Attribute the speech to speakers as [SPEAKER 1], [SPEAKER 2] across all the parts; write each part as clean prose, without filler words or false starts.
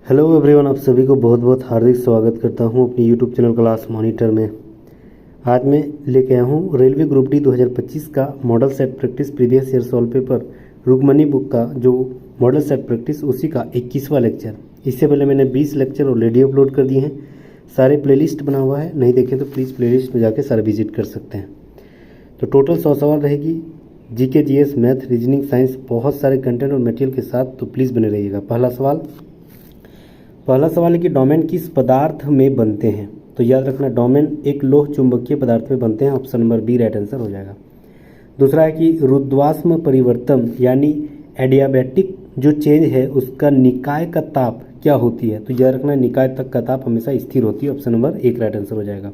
[SPEAKER 1] Hello everyone, आप सभी को बहुत बहुत हार्दिक स्वागत करता हूं अपनी यूट्यूब चैनल क्लास मॉनिटर में। आज मैं लेके आया हूं रेलवे ग्रुप डी 2025 का model set practice previous year solve paper Rukmani book का जो मॉडल सेट प्रैक्टिस उसी का 21वां लेक्चर। इससे पहले मैंने 20 लेक्चर ऑलरेडी अपलोड कर दिए हैं, सारे प्लेलिस्ट बना हुआ है, नहीं देखें तो प्लीज़ प्लेलिस्ट में जाकर सारा विजिट कर सकते हैं। तो टोटल 100 सवाल रहेगी, GK GS math reasoning science बहुत सारे कंटेंट और मटेरियल के साथ, तो प्लीज़ बने रहिएगा। पहला सवाल है कि डोमेन किस पदार्थ में बनते हैं। तो याद रखना, डोमेन एक लोह चुंबकीय पदार्थ में बनते हैं, option number B right answer हो जाएगा। दूसरा है कि रुद्वास्म परिवर्तन यानी एडियाबैटिक जो चेंज है उसका निकाय का ताप क्या होती है। तो याद रखना, निकाय तक का ताप हमेशा स्थिर होती है, ऑप्शन नंबर एक राइट आंसर हो जाएगा।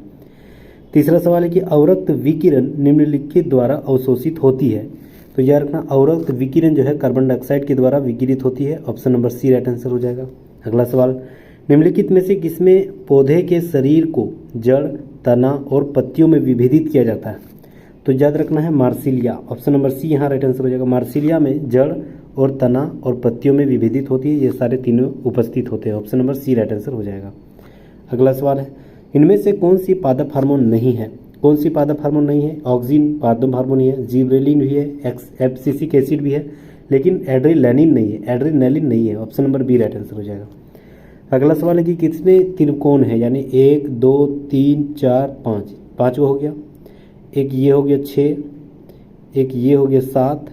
[SPEAKER 1] तीसरा सवाल है कि अवरक्त विकिरण निम्नलिखित द्वारा अवशोषित होती है। तो याद रखना, अवरक्त विकिरण जो है कार्बन डाइऑक्साइड के द्वारा विकिरित होती है, option number C right answer हो जाएगा। अगला सवाल, निम्नलिखित में से किसमें पौधे के शरीर को जड़, तना और पत्तियों में विभेदित किया जाता है। तो याद रखना है मार्सिलिया, ऑप्शन नंबर सी यहाँ राइट आंसर हो जाएगा। मार्सिलिया में जड़ और तना और पत्तियों में विभेदित होती है, ये सारे तीनों उपस्थित होते हैं, option number C right answer हो जाएगा। अगला सवाल है, इनमें से कौन सी पादप हार्मोन नहीं है। कौन सी पादप हार्मोन नहीं है। ऑक्सिन पादप हार्मोन ही है, जिबरेलिन भी है, एब्सिसिक एसिड भी है, लेकिन एड्रेनालिन नहीं है, एड्रेनालिन नहीं है, option number B right answer हो जाएगा। अगला सवाल है कि कितने त्रिकोण है, यानी 1 2 3 4 5, पाँचवा हो गया। एक ये हो गया 6, एक ये हो गया 7,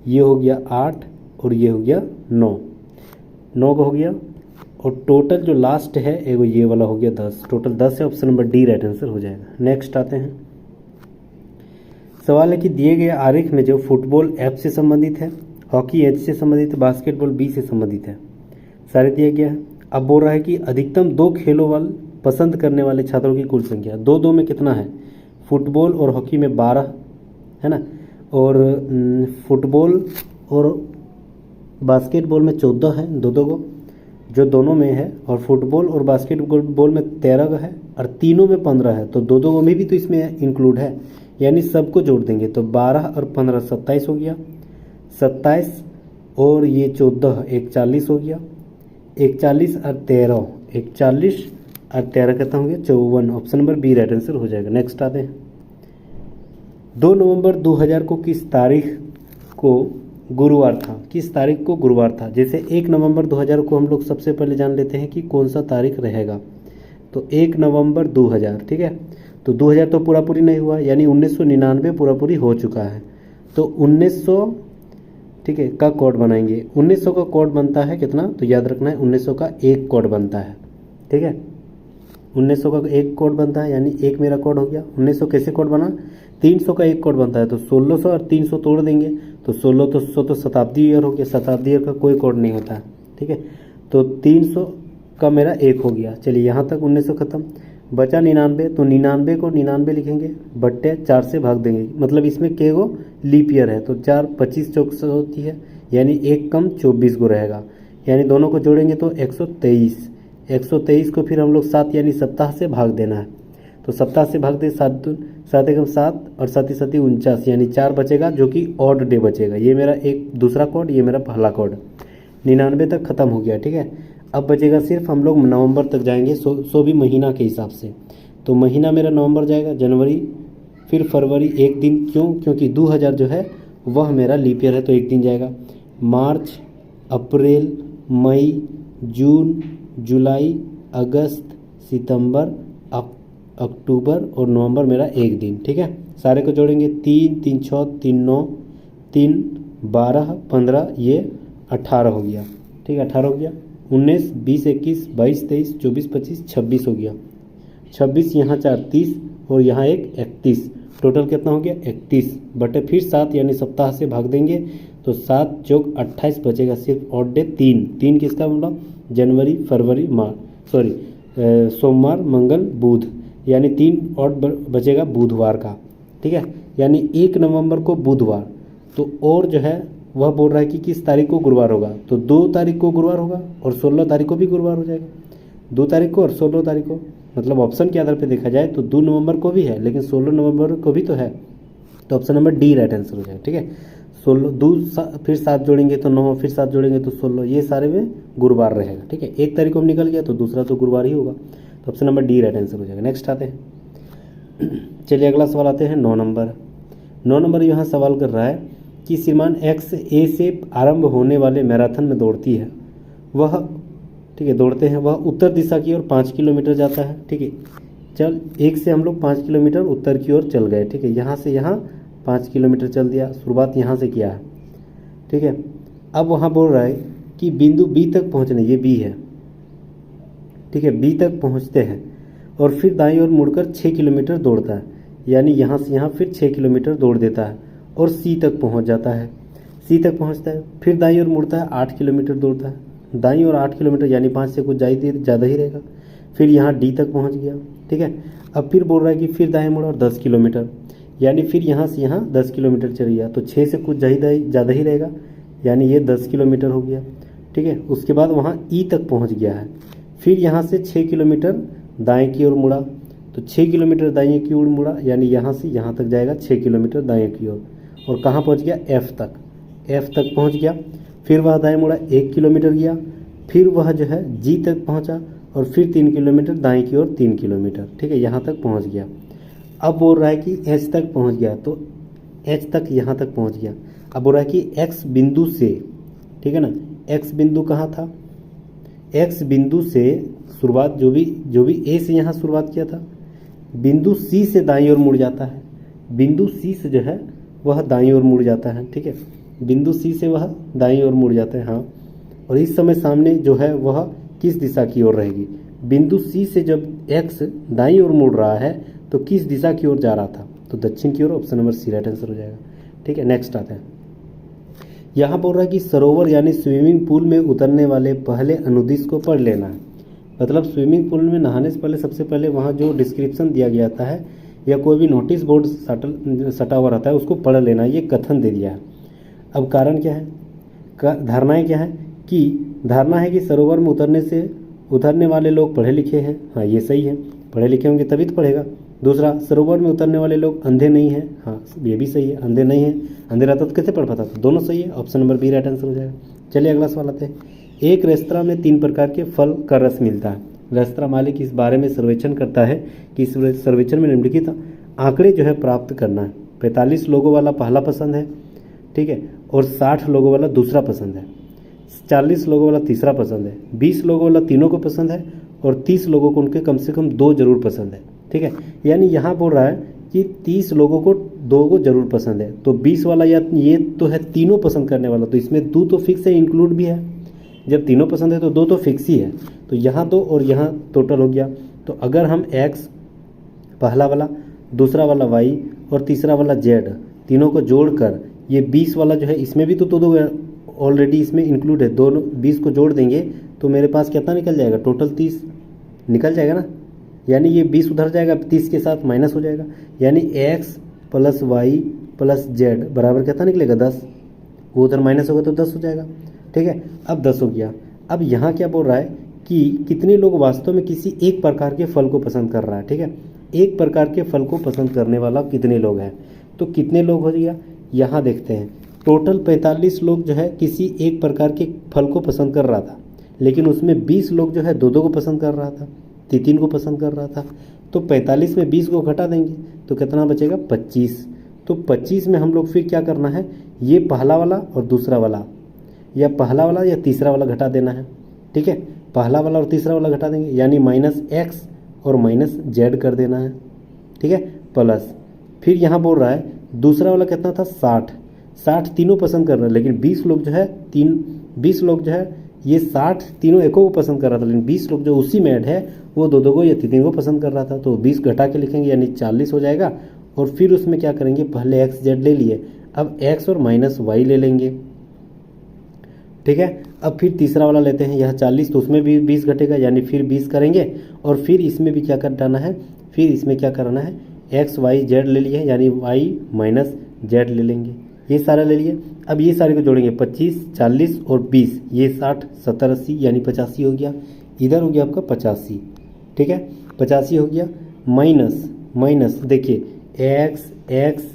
[SPEAKER 1] ये हो गया 8 और ये हो गया 9 का हो गया। और टोटल जो लास्ट है एगो ये वाला हो गया 10, टोटल 10 है, option number D right answer हो जाएगा। नेक्स्ट आते हैं, सवाल है कि दिए गए आरेख में जो फुटबॉल एफ से संबंधित है, हॉकी एच से संबंधित है, बास्केटबॉल बी से संबंधित है, सारे दिया गया है। अब बोल रहा है कि अधिकतम 2 खेलों वाले पसंद करने वाले छात्रों की कुल संख्या 2 में कितना है। फुटबॉल और हॉकी में 12 है ना, और फुटबॉल और बास्केटबॉल में 14 है, दो को जो दोनों में है, और फुटबॉल और बास्केटबॉल में 13 है, और तीनों में 15 है, तो दो में भी तो इसमें इंक्लूड है, यानी सबको जोड़ देंगे तो 12 और 15 27 हो गया, 27 और ये 14 41 हो गया, 41 और 13 41 और 13 कितना हो गया 54, option number B right answer हो जाएगा। नेक्स्ट आते हैं, 2 नवंबर 2000 को किस तारीख को गुरुवार था। किस तारीख को गुरुवार था। जैसे 1 नवंबर 2000 को हम लोग सबसे पहले जान लेते हैं कि कौन सा तारीख रहेगा। तो 1 नवंबर 2000, ठीक है, तो 2000 तो पूरा पूरी नहीं हुआ, यानी 1999 पूरा पूरी हो चुका है, तो 1900 ठीक है का कोड बनाएंगे। 1900 का कोड बनता है कितना, तो याद रखना है 1900 का एक कोड बनता है, ठीक है, 1900 का एक कोड बनता है, यानी एक मेरा कोड हो गया। 1900 कैसे कोड बना, 300 का एक कोड बनता है, तो 1600 और 300 तोड़ देंगे तो 1600 तो शताब्दी ईयर हो गया, शताब्दी ईयर का कोई कोड नहीं होता है, ठीक है, तो 300 का मेरा एक हो गया। चलिए यहाँ तक 1900 खत्म, बचा 99, तो 99 को 99 लिखेंगे, बट्टे 4 से भाग देंगे, मतलब इसमें के गो लीप ईयर है, तो 4 25 चौक होती है, यानी एक कम 24 को रहेगा, यानी दोनों को जोड़ेंगे तो 123 को फिर हम लोग 7 यानी सप्ताह से भाग देना है, तो सप्ताह से भाग दे 7 एकम 7 और 7 7 49, यानी 4 बचेगा जो कि ऑड डे बचेगा। ये मेरा एक दूसरा कोड, ये मेरा पहला कोड, 99 तक खत्म हो गया, ठीक है। अब बचेगा सिर्फ हम लोग नवंबर तक जाएंगे, सो भी महीना के हिसाब से, तो महीना मेरा नवंबर जाएगा, जनवरी, फिर फरवरी एक दिन, क्यों, क्योंकि 2000 जो है वह मेरा लीप ईयर है, तो एक दिन जाएगा। मार्च, अप्रैल, मई, जून, जुलाई, अगस्त, सितंबर, अक्टूबर और नवंबर मेरा एक दिन, ठीक है, सारे को जोड़ेंगे 3 3 6 3 9 3 12 15, ये 18 हो गया, ठीक है, 18 हो गया, 19 20 21 22 23 24 25 26 हो गया, 26 यहाँ 4 30 और यहाँ एक 31, टोटल कितना हो गया 31 बटे फिर 7 यानी सप्ताह से भाग देंगे तो 7 चौक 28 बचेगा सिर्फ ऑड डे 3 किसका बोला, जनवरी फरवरी सोमवार मंगल बुध, यानी 3 ऑड बचेगा बुधवार का, ठीक है, यानी 1 नवंबर को बुधवार, तो और जो है वह बोल रहा है कि किस तारीख को गुरुवार होगा, तो 2 तारीख को गुरुवार होगा और 16 तारीख को भी गुरुवार हो जाएगा, 2 तारीख को और 16 तारीख को, मतलब ऑप्शन के आधार पर देखा जाए तो 2 नवंबर को भी है, लेकिन 16 नवंबर को भी तो है, तो option number D right answer हो जाएगा, ठीक है। 16, फिर 7 जोड़ेंगे तो 9, फिर 7 जोड़ेंगे तो 16, ये सारे में गुरुवार रहेगा। ठीक है, एक तारीख को निकल गया तो दूसरा तो गुरुवार ही होगा, तो option number D right answer हो जाएगा। नेक्स्ट आते हैं, चलिए अगला सवाल आते हैं 9 नंबर। 9 नंबर यहाँ सवाल कर रहा है कि श्रीमान एक्स ए से आरंभ होने वाले मैराथन में दौड़ती है, वह ठीक है दौड़ते हैं, वह उत्तर दिशा की ओर 5 किलोमीटर जाता है। ठीक है, चल एक से हम लोग 5 किलोमीटर उत्तर की ओर चल गए। ठीक है, यहाँ से यहाँ 5 किलोमीटर चल दिया, शुरुआत यहाँ से किया है। ठीक है, अब वहाँ बोल रहा है कि बिंदु बी तक पहुँचने, ये बी है। ठीक है, बी तक पहुँचते हैं और फिर दाईं ओर मुड़कर 6 किलोमीटर दौड़ता है, यानी यहाँ से यहाँ फिर 6 किलोमीटर दौड़ देता है और सी तक पहुँच जाता है। सी तक पहुँचता है, फिर दाईं ओर मुड़ता है, 8 किलोमीटर दौड़ता है, दाईं ओर 8 किलोमीटर यानी 5 से कुछ ज़्यादा ही रहेगा। फिर यहाँ डी तक पहुँच गया। ठीक है, अब फिर बोल रहा है कि फिर दाएं मुड़ा और 10 किलोमीटर, यानी फिर यहाँ से यहाँ 10 किलोमीटर चल गया, तो 6 से कुछ ज़्यादा ही रहेगा, यानी ये 10 किलोमीटर हो गया। ठीक है, उसके बाद वहाँ ई तक पहुँच गया है, फिर यहाँ से 6 किलोमीटर दाएं की ओर मुड़ा, तो 6 किलोमीटर दाएं की ओर मुड़ा, यानी यहाँ से यहाँ तक जाएगा 6 किलोमीटर दाएं की ओर, और कहाँ पहुँच गया, एफ तक, एफ तक पहुँच गया। फिर वह दाएं मुड़ा 1 किलोमीटर गया, फिर वह जो है जी तक पहुँचा और फिर 3 किलोमीटर दाएं की ओर 3 किलोमीटर। ठीक है, यहाँ तक पहुँच गया। अब बोल रहा है कि एच तक पहुँच गया, तो एच तक यहाँ तक पहुँच गया। अब बोल रहा है कि एक्स बिंदु से, ठीक है ना, एक्स बिंदु कहाँ था, एक्स बिंदु से शुरुआत जो भी ए से यहाँ शुरुआत किया था, बिंदु सी से दाईं ओर मुड़ जाता है, बिंदु सी से जो है वह दाईं ओर मुड़ जाता है। ठीक है, बिंदु सी से वह दाईं ओर मुड़ जाता है। हाँ, और इस समय सामने जो है वह किस दिशा की ओर रहेगी, बिंदु सी से जब एक्स दाईं ओर मुड़ रहा है तो किस दिशा की ओर जा रहा था, तो दक्षिण की ओर, option number C right answer हो जाएगा। ठीक है, नेक्स्ट आता है, यहाँ बोल रहा है कि सरोवर यानी स्विमिंग पूल में उतरने वाले पहले अनुदिश को पढ़ लेना है। मतलब स्विमिंग पूल में नहाने से पहले सबसे पहले वहाँ जो डिस्क्रिप्शन दिया गया था है या कोई भी नोटिस बोर्ड सटा हुआ रहता है उसको पढ़ लेना, ये कथन दे दिया है। अब कारण क्या है, धारणाएं क्या है, कि धारणा है कि सरोवर में उतरने वाले लोग पढ़े लिखे हैं। हाँ, ये सही है, पढ़े लिखे होंगे तभी तो पढ़ेगा। दूसरा, सरोवर में उतरने वाले लोग अंधे नहीं हैं। हाँ, ये भी सही है, अंधे नहीं हैं, अंधे रहता तो कैसे पढ़ पाता, तो दोनों सही है, option number B right answer हो जाएगा। चलिए अगला सवाल आते हैं, एक रेस्तरां में 3 प्रकार के फल का रस मिलता है। रेस्तरां मालिक इस बारे में सर्वेक्षण करता है कि इस सर्वेक्षण में निम्नलिखित आंकड़े जो है प्राप्त करना है। 45 लोगों वाला पहला पसंद है, ठीक है, और 60 लोगों वाला दूसरा पसंद है, 40 लोगों वाला तीसरा पसंद है, 20 लोगों वाला तीनों को पसंद है और 30 लोगों को उनके कम से कम 2 जरूर पसंद है। ठीक है, यानी यहाँ बोल रहा है कि 30 लोगों को 2 को जरूर पसंद है, तो 20 वाला या ये तो है तीनों पसंद करने वाला, तो इसमें 2 तो फिक्स है, इंक्लूड भी है। जब तीनों पसंद है तो 2 तो फिक्स ही है, तो यहाँ 2 और यहाँ टोटल हो गया। तो अगर हम एक्स पहला वाला, दूसरा वाला वाई और तीसरा वाला जेड तीनों को जोड़कर ये 20 वाला जो है इसमें भी तो 2 ऑलरेडी इसमें इंक्लूड है, दोनों 20 को जोड़ देंगे तो मेरे पास कितना निकल जाएगा, टोटल 30 निकल जाएगा ना, यानी ये 20 उधर जाएगा, 30 के साथ माइनस हो जाएगा, यानी x plus y plus z बराबर कितना निकलेगा, 10। वो उधर माइनस होगा तो 10 हो जाएगा। ठीक है, अब 10 हो गया। अब यहाँ क्या बोल रहा है कि कितने लोग वास्तव में किसी एक प्रकार के फल को पसंद कर रहा है। ठीक है, एक प्रकार के फल को पसंद करने वाला कितने लोग हैं, तो कितने लोग हो गया, यहाँ देखते हैं। टोटल 45 लोग जो है किसी एक प्रकार के फल को पसंद कर रहा था, लेकिन उसमें 20 लोग जो है 2 को पसंद कर रहा था, 3 को पसंद कर रहा था। तो 45 में 20 को घटा देंगे तो कितना बचेगा, 25। तो 25 में हम लोग फिर क्या करना है, ये पहला वाला और दूसरा वाला, या पहला वाला या तीसरा वाला घटा देना है। ठीक है, पहला वाला और तीसरा वाला घटा देंगे, यानी माइनस एक्स और माइनस जेड कर देना है। ठीक है, प्लस फिर यहाँ बोल रहा है दूसरा वाला कितना था, 60 तीनों पसंद कर रहे हैं, लेकिन 20 लोग जो है 20 लोग जो है ये 60 तीनों एको को पसंद कर रहा था, लेकिन 20 लोग जो उसी में ऐड है वो 2 को या 3 को पसंद कर रहा था, तो 20 घटा के लिखेंगे यानी 40 हो जाएगा। और फिर उसमें क्या करेंगे, पहले एक्स जेड ले लिए, अब एक्स और माइनस वाई ले लेंगे। ठीक है, अब फिर तीसरा वाला लेते हैं, यह 40 तो उसमें भी 20 घटेगा, यानी फिर 20 करेंगे और फिर इसमें भी क्या करना है, फिर इसमें क्या करना है, एक्स वाई जेड ले लिए, यानी वाई माइनस जेड ले लेंगे, ये सारा ले लिए। अब ये सारे को जोड़ेंगे, 25 40 और 20, ये 60 70 80 यानी 85 हो गया। इधर हो गया आपका 85। ठीक है, 85 हो गया, माइनस देखिए एक्स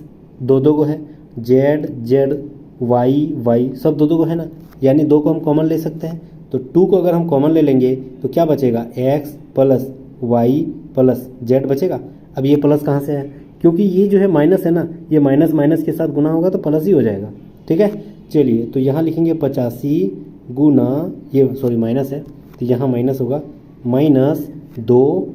[SPEAKER 1] 2 को है, जेड वाई वाई सब दो दो को है ना, यानी 2 को हम कॉमन ले सकते हैं। तो 2 को अगर हम कॉमन ले लेंगे तो क्या बचेगा, x plus y plus z बचेगा। अब ये प्लस कहाँ से है, क्योंकि ये जो है माइनस है ना, ये माइनस माइनस के साथ गुना होगा तो प्लस ही हो जाएगा। ठीक है, चलिए तो यहाँ लिखेंगे 85 गुना, ये सॉरी माइनस है तो यहाँ माइनस होगा -2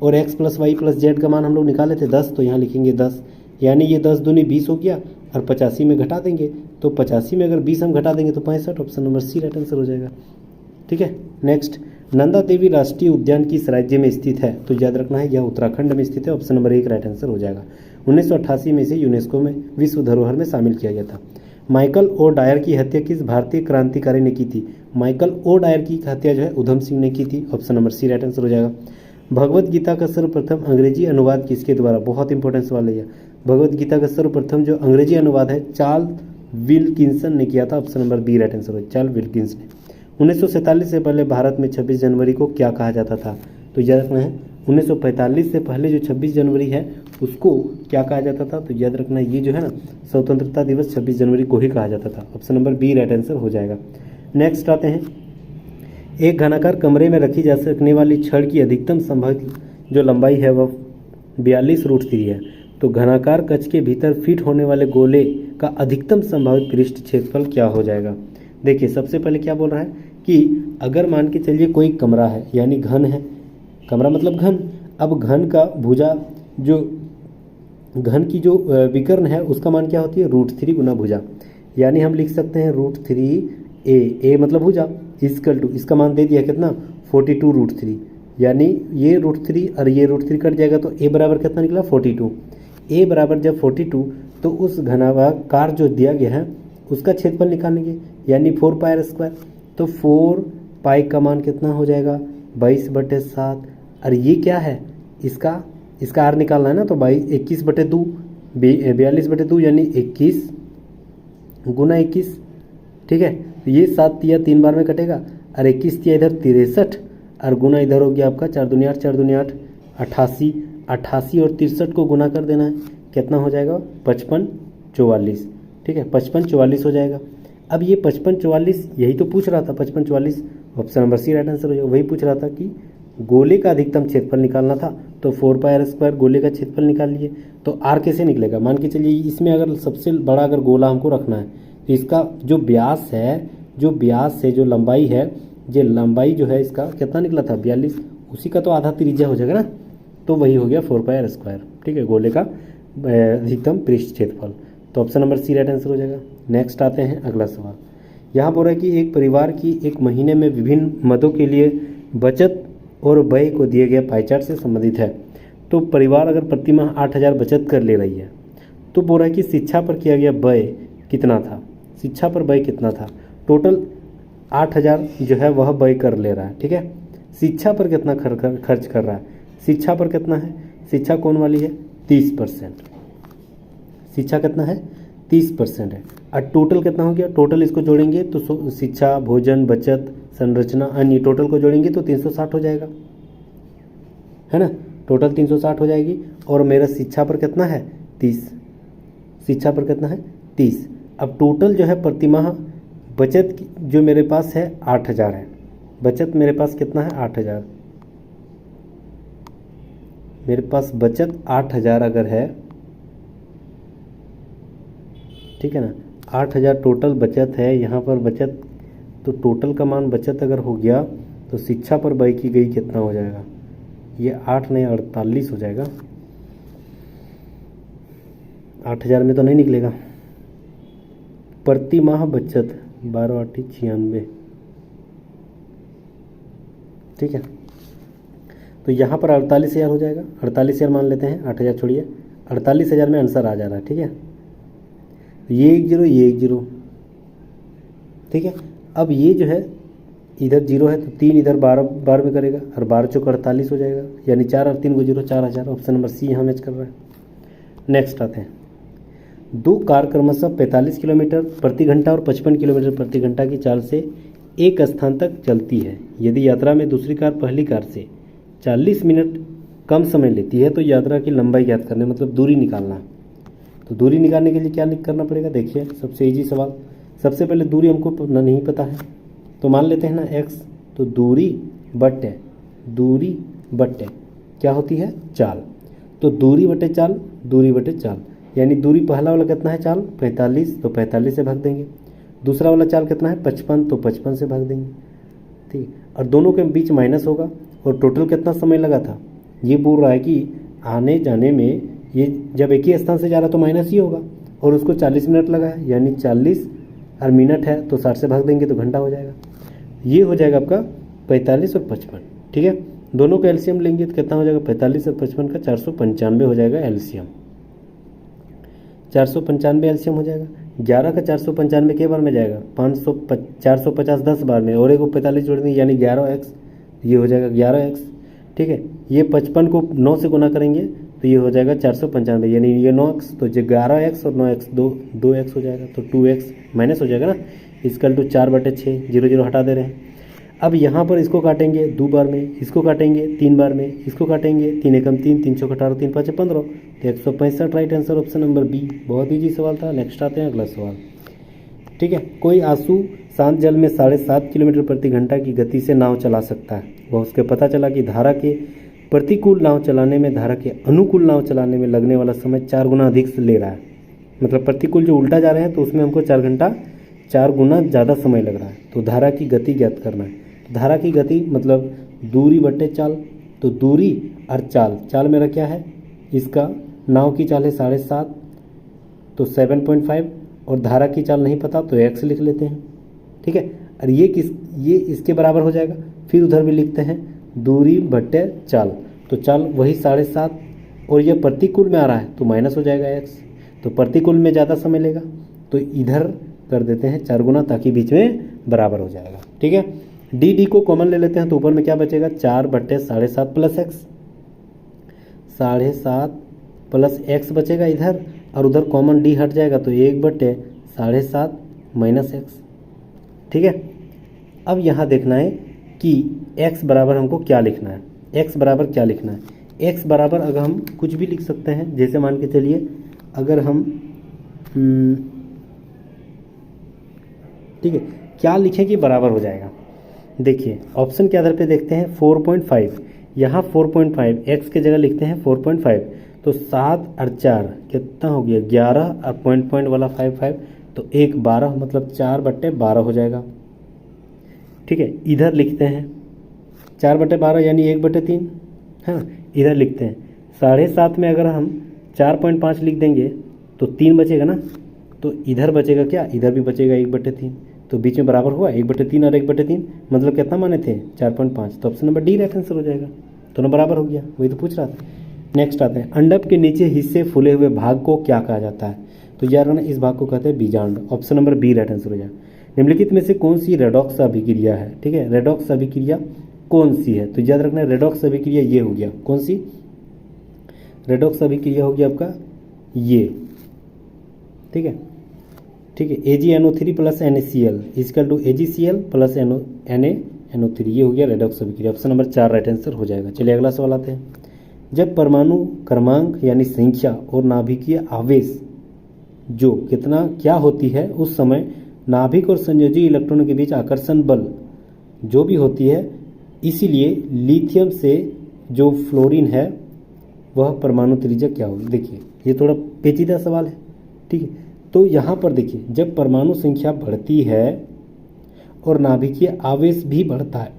[SPEAKER 1] और x plus y plus z का मान हम लोग निकाले थे 10, तो यहाँ लिखेंगे 10, यानी ये 10 दूनी 20 हो गया और 85 में घटा देंगे तो 85 में अगर 20 हम घटा देंगे तो 65। Option number C right answer हो जाएगा। ठीक है, नेक्स्ट, नंदा देवी राष्ट्रीय उद्यान किस राज्य में स्थित है, तो याद रखना है यह उत्तराखंड में स्थित है। ऑप्शन नंबर 1 राइट आंसर हो जाएगा। 1988 में इसे यूनेस्को में विश्व धरोहर में शामिल किया गया था। माइकल ओ डायर की हत्या किस भारतीय क्रांतिकारी ने की थी, माइकल ओ डायर की हत्या जो है उधम सिंह ने की थी। Option number C right answer हो जाएगा। भगवत गीता का सर्वप्रथम अंग्रेजी अनुवाद किसके द्वारा, बहुत इंपॉर्टेंट सवाल है यह। भगवत गीता का सर्वप्रथम जो अंग्रेजी अनुवाद है चार्ल्स विल्किंसन ने किया था। Option number B right answer हो, चार्ल्स विल्किंसन ने। 1947 से पहले भारत में 26 जनवरी को क्या कहा जाता था, तो याद रखना है 1945 से पहले जो 26 जनवरी है उसको क्या कहा जाता था, तो याद रखना है ये जो है ना स्वतंत्रता दिवस 26 जनवरी को ही कहा जाता था। Option number B right answer हो जाएगा। नेक्स्ट आते हैं, एक घनाकार कमरे में रखी जा सकने वाली छड़ की अधिकतम संभावित जो लंबाई है वह 42√3 है। तो घनाकार कक्ष के भीतर फिट होने वाले गोले का अधिकतम संभावित पृष्ठ क्षेत्रफल क्या हो जाएगा। देखिए सबसे पहले क्या बोल रहा है कि अगर मान के चलिए कोई कमरा है, यानी घन है, कमरा मतलब घन। अब घन का भुजा जो घन की जो विकर्ण है उसका मान क्या होती है, √3 गुना भुजा, यानी हम लिख सकते हैं √3a मतलब भुजा इक्वल टू, इसका मान दे दिया कितना 42√3, यानी ये √3 और ये √3 कट जाएगा तो a बराबर कितना निकला 42। a बराबर जब 42 तो उस घनाकार जो दिया गया है उसका क्षेत्रफल निकालेंगे, यानी 4πr²। तो 4π का मान कितना हो जाएगा 22/7, और ये क्या है इसका r निकालना है ना, तो 21/2 42/2 यानी 21 गुना 21। ठीक है, तो ये 7 तिया 3 बार में कटेगा और 21 तिया इधर 63 और गुना इधर हो गया आपका 4 दूनी 8 4 दूनी 8 88 88 और 63 को गुना कर देना है, कितना हो जाएगा 55 44। ठीक है, 55 44 हो जाएगा। अब ये 55 44 यही तो पूछ रहा था 55 44, option number C right answer हो जाएगा। वही पूछ रहा था कि गोले का अधिकतम क्षेत्रफल निकालना था, तो 4πr² गोले का क्षेत्रफल निकाल लिए। तो r कैसे निकलेगा, मान के चलिए इसमें अगर सबसे बड़ा अगर गोला हमको रखना है तो इसका जो व्यास है जो लंबाई है, ये लंबाई जो है इसका कितना निकला था 42, उसी का तो आधा त्रिज्या हो जाएगा ना, तो वही हो गया 4πr²। ठीक है, गोले का अधिकतम पृष्ठ क्षेत्रफल, तो option number C right answer हो जाएगा। नेक्स्ट आते हैं अगला सवाल। यहाँ बोल रहा है कि एक परिवार की एक महीने में विभिन्न मदों के लिए बचत और व्यय को दिए गए पाई चार्ट से संबंधित है। तो परिवार अगर प्रति माह 8,000 बचत कर ले रही है, तो बोल रहा है कि शिक्षा पर किया गया व्यय कितना था, शिक्षा पर व्यय कितना था। टोटल 8,000 जो है वह व्यय कर ले रहा है। ठीक है, शिक्षा पर कितना खर्च कर रहा है, शिक्षा पर कितना है, शिक्षा कौन वाली है 30%, शिक्षा कितना है 30% है। और टोटल कितना हो गया, टोटल इसको जोड़ेंगे तो शिक्षा भोजन बचत संरचना अन्य टोटल को जोड़ेंगे तो 360 हो जाएगा, है ना, टोटल 360 हो जाएगी। और मेरा शिक्षा पर कितना है 30, शिक्षा पर कितना है 30। अब टोटल जो है प्रतिमाह बचत जो मेरे पास है 8,000 है, बचत मेरे पास कितना है 8,000, मेरे पास बचत 8,000 अगर है, ठीक है ना, 8,000 टोटल बचत है यहाँ पर बचत, तो टोटल का मान बचत अगर हो गया तो शिक्षा पर व्यय की गई कितना हो जाएगा, ये 8 नहीं 48 हो जाएगा। 8,000 में तो नहीं निकलेगा, प्रति माह बचत 12 8 96। ठीक है, तो यहाँ पर 48,000 हो जाएगा, 48,000 मान लेते हैं, 8,000 छोड़िए, 48,000 में आंसर आ जा रहा है। ठीक है, ये 1 0 ये 1 0। ठीक है, अब ये जो है इधर 0 है तो 3 इधर 12 में करेगा और 12 चौक 48 हो जाएगा, यानी 4 और 3 को 0 4,000। ऑप्शन नंबर सी यहाँ मैच कर रहा है। नेक्स्ट आते हैं, 2 कार क्रमशः 45 किलोमीटर प्रति घंटा और 55 किलोमीटर प्रति घंटा की चाल से एक स्थान तक चलती है। यदि यात्रा में दूसरी कार पहली कार से 40 मिनट कम समय लेती है तो यात्रा की लंबाई ज्ञात करने, मतलब दूरी निकालना। तो दूरी निकालने के लिए क्या करना पड़ेगा, देखिए सबसे इजी सवाल। सबसे पहले दूरी हमको नहीं पता है, तो मान लेते हैं ना x, तो दूरी बटे क्या होती है, चाल। तो दूरी बटे चाल, यानी दूरी पहला वाला कितना है चाल 45, तो 45 से भाग देंगे। दूसरा वाला चाल कितना है 55, तो 55 से भाग देंगे। ठीक, और दोनों के बीच माइनस होगा। और टोटल कितना समय लगा था, ये बोल रहा है कि आने जाने में ये जब एक ही स्थान से जा रहा तो माइनस ही होगा, और उसको 40 मिनट लगा है, यानी 40 और मिनट है तो 60 से भाग देंगे तो घंटा हो जाएगा। ये हो जाएगा आपका 45 और 55। ठीक है, दोनों का एलसीएम लेंगे तो कितना हो जाएगा, 45 और 55 का 495 हो जाएगा एलसीएम। 495 एलसीएम हो जाएगा। 11 का 495 के बार में जाएगा, 450 10 बार में, और एक को 45 जोड़ देंगे यानी 11x, ये हो जाएगा 11x। ठीक है, ये 55 को 9 से गुना करेंगे तो ये हो जाएगा 495, यानी ये 9x, तो जो 11x और 9x 2x हो जाएगा, तो 2x माइनस हो जाएगा ना, इसकल टू 4/6, 0 0 हटा दे रहे हैं। अब यहाँ पर इसको काटेंगे 2 बार में, इसको काटेंगे 3 बार में, इसको काटेंगे 3 एकम 3, 3 चौक 18, 3 5 15, तो 165 right answer option number B. बहुत ईजी सवाल था। नेक्स्ट आते हैं अगला सवाल। ठीक है, कोई आंसू शांत जल में 7.5 किलोमीटर प्रति घंटा की गति से नाव चला सकता है। वह उसके पता चला कि धारा के प्रतिकूल नाव चलाने में धारा के अनुकूल नाव चलाने में लगने वाला समय 4 गुना अधिक से ले रहा है। मतलब प्रतिकूल जो उल्टा जा रहे हैं तो उसमें हमको 4 गुना ज़्यादा समय लग रहा है। तो धारा की गति ज्ञात करना है। धारा की गति मतलब दूरी बटे चाल, तो दूरी और चाल मेरा क्या है, इसका नाव की चाल है 7.5, तो 7.5, और धारा की चाल नहीं पता तो x लिख लेते हैं। ठीक है, और ये इसके बराबर हो जाएगा। फिर उधर भी लिखते हैं दूरी बटे चाल, तो चाल वही 7.5, और ये प्रतिकूल में आ रहा है तो माइनस हो जाएगा x, तो प्रतिकूल में ज़्यादा समय लेगा, तो इधर कर देते हैं 4 गुना ताकि बीच में बराबर हो जाएगा। ठीक है, डी को कॉमन ले लेते हैं तो ऊपर में क्या बचेगा, 4/7.5 प्लस x, 7.5 प्लस x बचेगा इधर, और उधर कॉमन डी हट जाएगा तो 1/7.5 माइनस x। ठीक है, अब यहाँ देखना है कि x बराबर हमको क्या लिखना है, x बराबर क्या लिखना है। x बराबर अगर हम कुछ भी लिख सकते हैं, जैसे मान के चलिए अगर हम ठीक है क्या लिखें कि बराबर हो जाएगा। देखिए ऑप्शन के आधार पे देखते हैं 4.5, यहाँ 4.5 x के जगह लिखते हैं 4.5, तो 7 और 4 कितना हो गया 11, और पॉइंट वाला 5, तो 1 12, मतलब 4/12 हो जाएगा। ठीक है, इधर लिखते हैं 4/12 यानी 1/3 है ना। इधर लिखते हैं 7.5 में अगर हम 4.5 लिख देंगे तो 3 बचेगा ना, तो इधर बचेगा क्या, इधर भी बचेगा 1/3, तो बीच में बराबर हुआ 1/3 और 1/3, मतलब कितना माने थे 4.5, तो option number D right answer हो जाएगा। दोनों बराबर हो गया, वही तो पूछ रहा था। नेक्स्ट आते हैं, अंडप के नीचे हिस्से फूले हुए भाग को क्या कहा जाता है। तो यार ना इस भाग को कहते हैं बीजांड, option number B right answer हो जाएगा। निम्नलिखित में से कौन सी रेडॉक्स अभिक्रिया है। ठीक है, रेडॉक्स अभिक्रिया कौन सी है, तो याद रखना रेडॉक्स अभिक्रिया ये हो गया, कौन सी रेडॉक्स अभिक्रिया हो गया आपका ये। ठीक है, ठीक है, AgNO3 plus NaCl equal to AgCl plus NaNO3, ये हो गया रेडॉक्स अभिक्रिया। ऑप्शन नंबर 4 राइट आंसर हो जाएगा। चलिए अगला सवाल आते हैं, जब परमाणु क्रमांक यानी संख्या और नाभिकीय आवेश जो कितना क्या होती है उस समय नाभिक और संयोजी इलेक्ट्रॉनों के बीच आकर्षण बल जो भी होती है, इसीलिए लिथियम से जो फ्लोरीन है वह परमाणु त्रिज्या क्या होगी। देखिए ये थोड़ा पेचीदा सवाल है। ठीक है, तो यहाँ पर देखिए जब परमाणु संख्या बढ़ती है और नाभिकीय आवेश भी बढ़ता है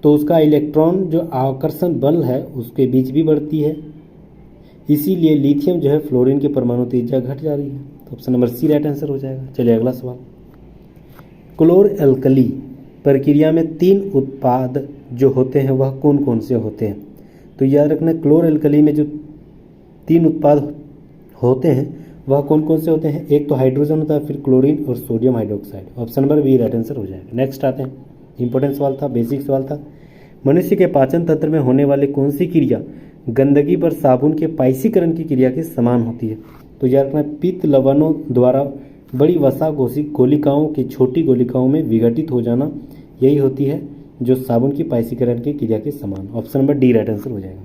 [SPEAKER 1] तो उसका इलेक्ट्रॉन जो आकर्षण बल है उसके बीच भी बढ़ती है, इसीलिए लिथियम जो है फ्लोरीन के परमाणु त्रिज्या घट जा रही है। तो option number C right answer हो जाएगा। चलिए अगला सवाल, क्लोर एल्कली प्रक्रिया में 3 उत्पाद जो होते हैं वह कौन कौन से होते हैं। तो याद रखना क्लोर एल्कली में जो 3 उत्पाद होते हैं वह कौन कौन से होते हैं। एक तो हाइड्रोजन होता है, फिर क्लोरीन और sodium hydroxide. Option number B right answer हो जाएगा। नेक्स्ट आते हैं, इंपॉर्टेंट सवाल था, बेसिक सवाल था, मनुष्य के पाचन तंत्र में होने वाली कौन सी क्रिया गंदगी पर साबुन के पाइसीकरण की क्रिया के समान होती है। तो याद रखना पित्त लवणों द्वारा बड़ी वसा गोलिकाओं की छोटी गोलिकाओं में विघटित हो जाना, यही होती है जो साबुन की पाइसीकरण की क्रिया के समान। Option number D right answer हो जाएगा।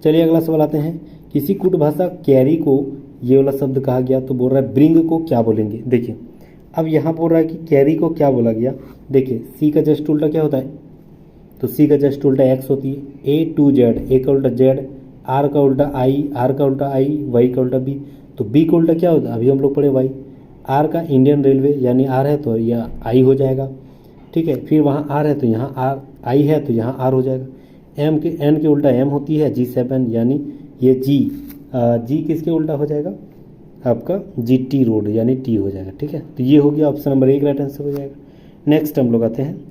[SPEAKER 1] चलिए अगला सवाल आते हैं किसी कूट भाषा कैरी को ये वाला शब्द कहा गया, तो बोल रहा है ब्रिंग को क्या बोलेंगे। देखिए अब यहाँ बोल रहा है कि कैरी को क्या बोला गया। देखिए सी का जस्ट उल्टा क्या होता है, तो सी का जस्ट उल्टा एक्स होती है, ए टू जेड, ए का उल्टा जेड, आर का उल्टा आई, आर का उल्टा आई, वाई का उल्टा बी, तो बी का उल्टा क्या होता है, अभी हम लोग पढ़े वाई। आर का इंडियन रेलवे यानी आर है तो यह आई हो जाएगा, ठीक है। फिर वहाँ आर है तो यहाँ आर, आई है तो यहाँ आर हो जाएगा। एम के एन के उल्टा एम होती है, G7 यानी ये जी, जी किसके उल्टा हो जाएगा, आपका GT रोड यानी टी हो जाएगा, ठीक है। तो ये हो गया ऑप्शन नंबर 1 राइट आंसर हो जाएगा। नेक्स्ट हम लोग आते हैं,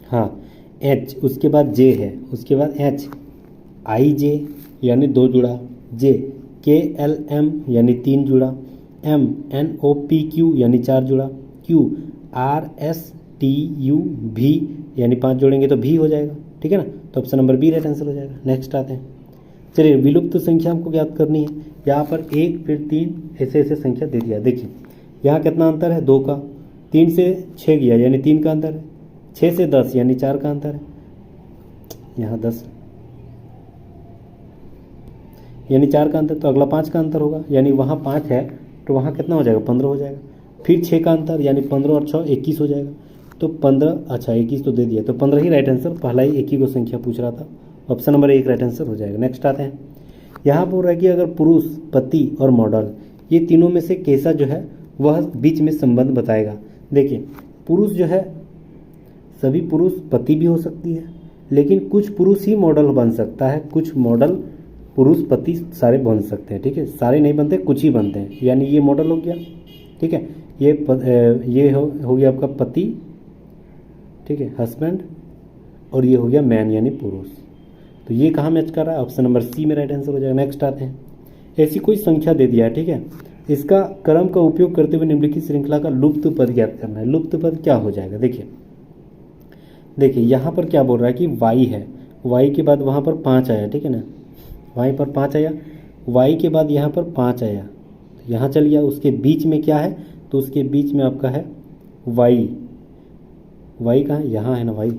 [SPEAKER 1] हाँ एच, उसके बाद जे है, उसके बाद एच, IJ यानी 2 जुड़ा, जे KLM यानी 3 जुड़ा, M NOPQ यानी 4 जुड़ा, Q RSTUV यानी 5 जोड़ेंगे तो भी हो जाएगा, ठीक है ना। तो option number B right answer हो जाएगा। नेक्स्ट आते हैं, चलिए विलुप्त संख्या हमको ज्ञात करनी है। यहाँ पर 1 फिर 3 ऐसे ऐसे संख्या दे दिया। देखिए यहाँ कितना अंतर है, 2 का, 3 से 6 गया यानी 3 का अंतर है, 6 से 10 यानी 4 का अंतर है, यहाँ 10 यानी 4 का अंतर, तो अगला 5 का अंतर होगा, यानी वहाँ 5 है तो वहाँ कितना हो जाएगा, 15 हो जाएगा। फिर 6 का अंतर यानी 15 और 6 21 हो जाएगा, तो 15, अच्छा 21 तो दे दिया, तो 15 ही राइट आंसर, पहला ही एक ही को संख्या पूछ रहा था, ऑप्शन नंबर 1 राइट आंसर हो जाएगा। नेक्स्ट आते हैं, यहाँ पर है कि अगर पुरुष, पति और मॉडल ये तीनों में से कैसा जो है वह बीच में संबंध बताएगा। देखिए पुरुष जो है, सभी पुरुष पति भी हो सकती है, लेकिन कुछ पुरुष ही मॉडल बन सकता है, कुछ मॉडल पुरुष पति सारे बन सकते हैं, ठीक है, सारे नहीं बनते, कुछ ही बनते हैं, यानी ये मॉडल हो गया, ठीक है। ये हो गया आपका पति, ठीक है, हस्बैंड, और ये हो गया मैन यानी पुरुष। तो ये कहाँ मैच कर रहा है, ऑप्शन नंबर सी में राइट आंसर हो जाएगा। नेक्स्ट आते हैं, ऐसी कोई संख्या दे दिया है, ठीक है, इसका क्रम का उपयोग करते हुए निम्नलिखित श्रृंखला का लुप्त पद ज्ञात करना है। लुप्त पद क्या हो जाएगा, देखिए यहाँ पर क्या बोल रहा है कि वाई है, वाई के बाद वहाँ पर 5 आया, ठीक है ना, वहीं पर 5 आया, वाई के बाद यहाँ पर 5 आया, तो यहाँ चल गया, उसके बीच में क्या है, तो उसके बीच में आपका है वाई, वाई कहाँ है, यहाँ है ना वाई,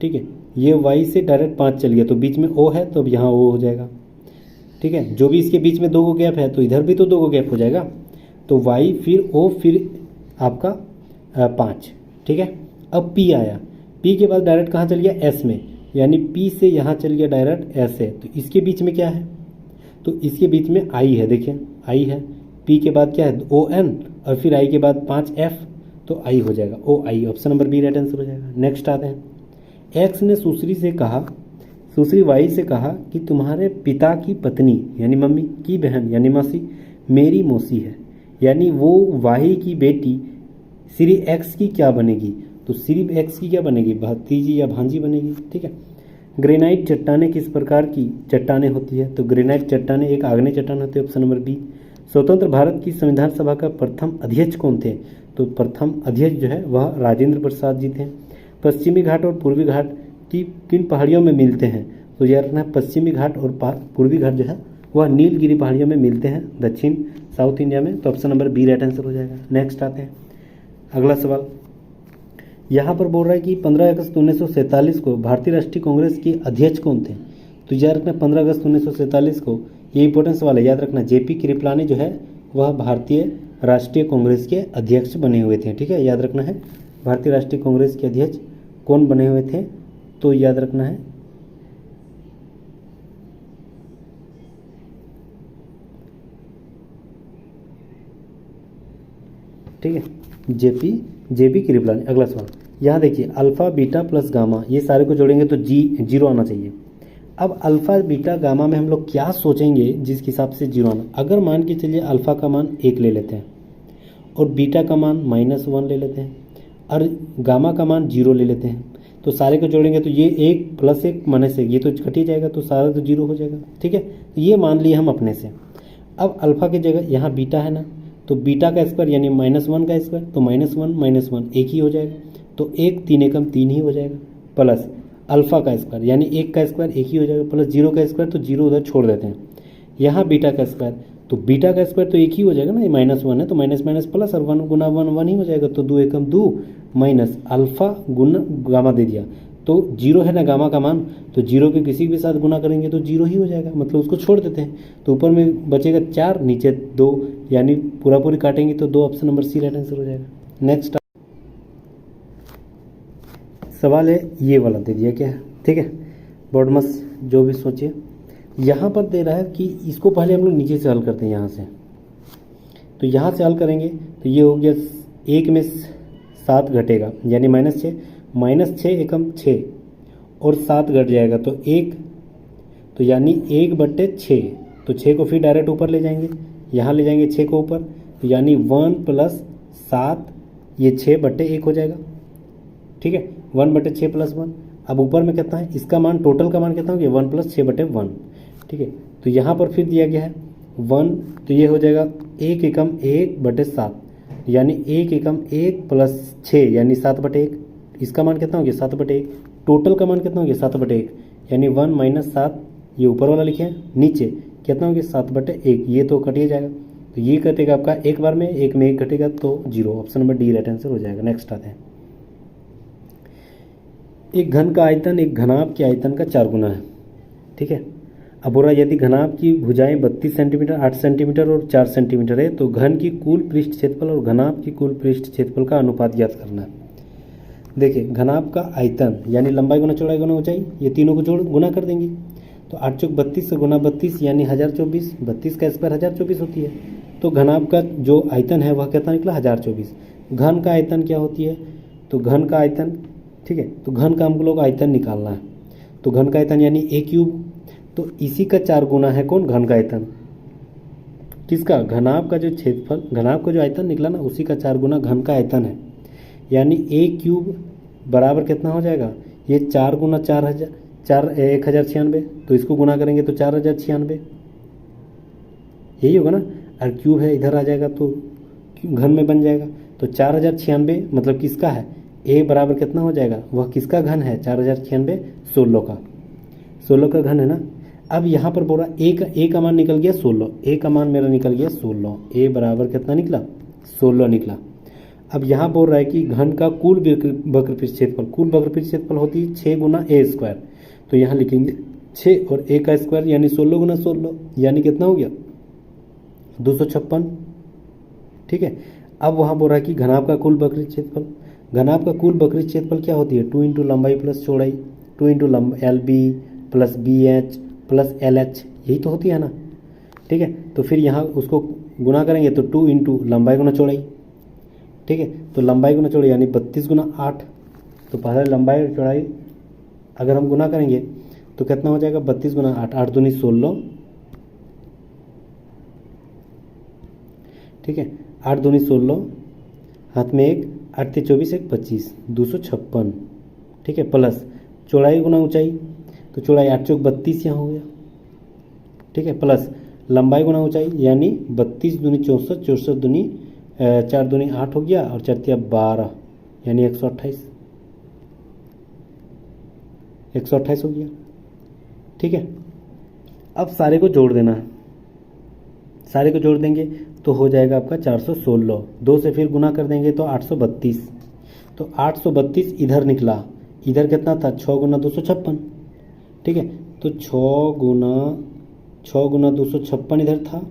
[SPEAKER 1] ठीक है, ये वाई से डायरेक्ट 5 चल गया, तो बीच में ओ है तो अब यहाँ ओ हो जाएगा, ठीक है। जो भी इसके बीच में 2 को गैप है तो इधर भी तो 2 को गैप हो जाएगा, तो वाई फिर ओ फिर आपका 5, ठीक है। अब पी आया, पी के बाद डायरेक्ट कहाँ चल गया, एस में, यानी पी से यहाँ चल गया डायरेक्ट एस है, तो इसके बीच में क्या है, तो इसके बीच में आई है, देखिए आई है, पी के बाद क्या है ON, और फिर आई के बाद 5F, तो आई हो जाएगा OI, option number B right answer हो जाएगा। नेक्स्ट आते हैं, एक्स ने सुश्री वाई से कहा कि तुम्हारे पिता की पत्नी यानी मम्मी की बहन यानी मासी मेरी मौसी है, यानी वो वाई की बेटी श्री एक्स की क्या बनेगी, तो श्री एक्स की क्या बनेगी, भतीजी या भांजी बनेगी, ठीक है। ग्रेनाइट चट्टानें किस प्रकार की चट्टानें होती है, तो ग्रेनाइट चट्टानें एक आग्नेय चट्टान होती है, ऑप्शन नंबर बी। स्वतंत्र भारत की संविधान सभा का प्रथम अध्यक्ष कौन थे, तो प्रथम अध्यक्ष जो है वह राजेंद्र प्रसाद जी थे। पश्चिमी घाट और पूर्वी घाट की किन पहाड़ियों में मिलते हैं, तो याद रखना पश्चिमी घाट और पूर्वी घाट जो है वह नीलगिरी पहाड़ियों में मिलते हैं, दक्षिण साउथ इंडिया में, तो option number B right answer हो जाएगा। नेक्स्ट आते हैं, अगला सवाल यहाँ पर बोल रहा है कि 15 अगस्त 1947 को भारतीय राष्ट्रीय कांग्रेस के अध्यक्ष कौन थे, तो याद रखना 15 अगस्त 1947 को, ये इंपॉर्टेंट सवाल है, याद रखना JP कृपलानी जो है वह भारतीय राष्ट्रीय कांग्रेस के अध्यक्ष बने हुए थे, ठीक है, याद रखना है भारतीय राष्ट्रीय कांग्रेस के अध्यक्ष कौन बने हुए थे, तो याद रखना है ठीक है, JP कृपलानी। अगला सवाल यहाँ देखिए, अल्फा बीटा प्लस गामा ये सारे को जोड़ेंगे तो जीरो आना चाहिए। अब अल्फा बीटा गामा में हम लोग क्या सोचेंगे जिसके हिसाब से जीरो आना, अगर मान के चलिए अल्फा का मान 1 ले लेते हैं और बीटा का मान -1 ले लेते हैं और गामा का मान 0 ले लेते हैं, तो सारे को जोड़ेंगे तो ये 1 + 1 माइनस 1 ये तो कट ही जाएगा, तो सारा तो 0 हो जाएगा, ठीक है। तो ये मान लिए हम अपने से। अब अल्फा की जगह यहाँ बीटा है ना, तो बीटा का स्क्वायर यानी -1 का स्क्वायर, तो -1 एक ही हो जाएगा, तो 1 3 एकम 3 ही हो जाएगा, प्लस अल्फा का स्क्वायर यानी 1 का स्क्वायर 1 ही हो जाएगा, प्लस 0 का स्क्वायर, तो 0 उधर छोड़ देते हैं, यहाँ बीटा का स्क्वायर तो बीटा का स्क्वायर तो एक ही हो जाएगा ना, ये -1 है तो माइनस माइनस प्लस और 1 गुना 1 1 ही हो जाएगा। तो 2 एकम 2 माइनस अल्फा गुना गामा दे दिया तो 0 है ना गामा का मान, तो 0 के किसी भी साथ गुना करेंगे तो 0 ही हो जाएगा, मतलब उसको छोड़ देते हैं। तो ऊपर में बचेगा 4 नीचे 2, यानी पूरा पूरी काटेंगे तो 2 option number C right answer हो जाएगा। नेक्स्ट सवाल है ये वाला दे दिया क्या है, ठीक है, बॉडमस जो भी सोचिए। यहाँ पर दे रहा है कि इसको पहले हम लोग नीचे से हल करते हैं यहाँ से, तो यहाँ से हल करेंगे तो ये हो गया 1 में 7 घटेगा यानी -6, -6 एकम 6 और 7 घट जाएगा तो 1, तो यानी 1/6, तो 6 को फिर डायरेक्ट ऊपर ले जाएंगे, यहाँ ले जाएंगे 6 को ऊपर, तो यानी 1 + 7 ये 6/1 हो जाएगा, ठीक है, 1/6 + 1। अब ऊपर में कितना है, इसका मान टोटल का मान कितना हो गया 1 + 6/1, ठीक है। तो यहाँ पर फिर दिया गया है 1, तो ये हो जाएगा 1 एकम 1/7 यानी 1 एकम 1 + 6 यानी 7/1, इसका मान कितना हो गया 7/1, टोटल का मान कितना हो गया 7/1 यानी 1 - 7, ये ऊपर वाला लिखे हैं, नीचे कितना हो गया 7/1, ये तो कटिए जाएगा, तो ये कटेगा आपका एक बार में, एक में 1 घटेगा तो 0, option number D right answer हो जाएगा। नेक्स्ट आते हैं, एक घन का आयतन एक घनाभ के आयतन का 4 गुना है, ठीक है। अब बोला यदि घनाभ की भुजाएं 32 सेंटीमीटर, 8 सेंटीमीटर और 4 सेंटीमीटर है तो घन की कुल पृष्ठ क्षेत्रफल और घनाभ की कुल पृष्ठ क्षेत्रफल का अनुपात ज्ञात करना है। देखिए घनाभ का आयतन यानी लंबाई गुना चौड़ाई गुना ऊंचाई, ये तीनों को जोड़ गुना कर देंगे तो 8 चौक 32 से गुना 32 यानी 1024, 32 का स्क्वायर 1024 होती है। तो घनाभ का जो आयतन है वह कितना निकला 1024। घन का आयतन क्या होती है, तो घन का आयतन, ठीक है, तो घन का हम लोग आयतन निकालना है, तो घन का आयतन यानी a³, तो इसी का 4 गुना है कौन, घन का आयतन, किसका, घनाभ का जो क्षेत्रफल, घनाभ का जो आयतन निकला ना उसी का 4 गुना घन का आयतन है, यानी a³ बराबर कितना हो जाएगा, ये 4 गुना 1096, तो इसको गुना करेंगे तो 4096, यही होगा ना, और क्यूब है इधर आ जाएगा तो घन में बन जाएगा, तो 4096 मतलब किसका है, a बराबर कितना हो जाएगा, वह किसका घन है 4096, 16 का, 16 का घन है ना। अब यहाँ पर बोला a का मान निकल गया 16, a का मान मेरा निकल गया 16, a बराबर कितना निकला 16 निकला। अब यहाँ बोल रहा है कि घन का कुल वक्रपृष्ठ क्षेत्रफल, कुल वक्रपृष्ठ क्षेत्रफल होती है 6 गुना a², तो यहाँ लिखेंगे 6 और a का स्क्वायर यानी 16 गुना 16 यानी कितना हो गया 256, ठीक है। अब वहाँ बोल रहा है कि घनाभ का कुल वक्रपृष्ठ क्षेत्रफल, घनाभ का कुल वक्रपृष्ठ क्षेत्रफल क्या होती है 2 × लंबाई प्लस चौड़ाई, 2 × LB plus BH plus LH, यही तो होती है ना, ठीक है। तो फिर यहाँ उसको गुना करेंगे तो 2 × लंबाई गुना चौड़ाई, ठीक है, तो लंबाई गुना चौड़ाई यानी 32 गुना 8, तो पहले लंबाई और चौड़ाई अगर हम गुना करेंगे तो कितना हो जाएगा 32 गुना 8, 8 दूनी 16, ठीक है, 8 दूनी 16, हाथ में 1, 8 × 24 = 25, 256, ठीक है, प्लस चौड़ाई गुना ऊंचाई, तो चौड़ाई 8 चौक 32 यहाँ हो गया, ठीक है, प्लस लंबाई गुना ऊंचाई यानी 32 दूनी 64, 64 दूनी 4 दूनी 8 हो गया और 4 × 12 यानी 128, 128 हो गया, ठीक है। अब सारे को जोड़ देना है, सारे को जोड़ देंगे तो हो जाएगा आपका 416, 2 से फिर गुना कर देंगे तो 832, तो 832 इधर निकला, इधर कितना था 6 गुना 256, ठीक है, तो 6 गुना 256 इधर था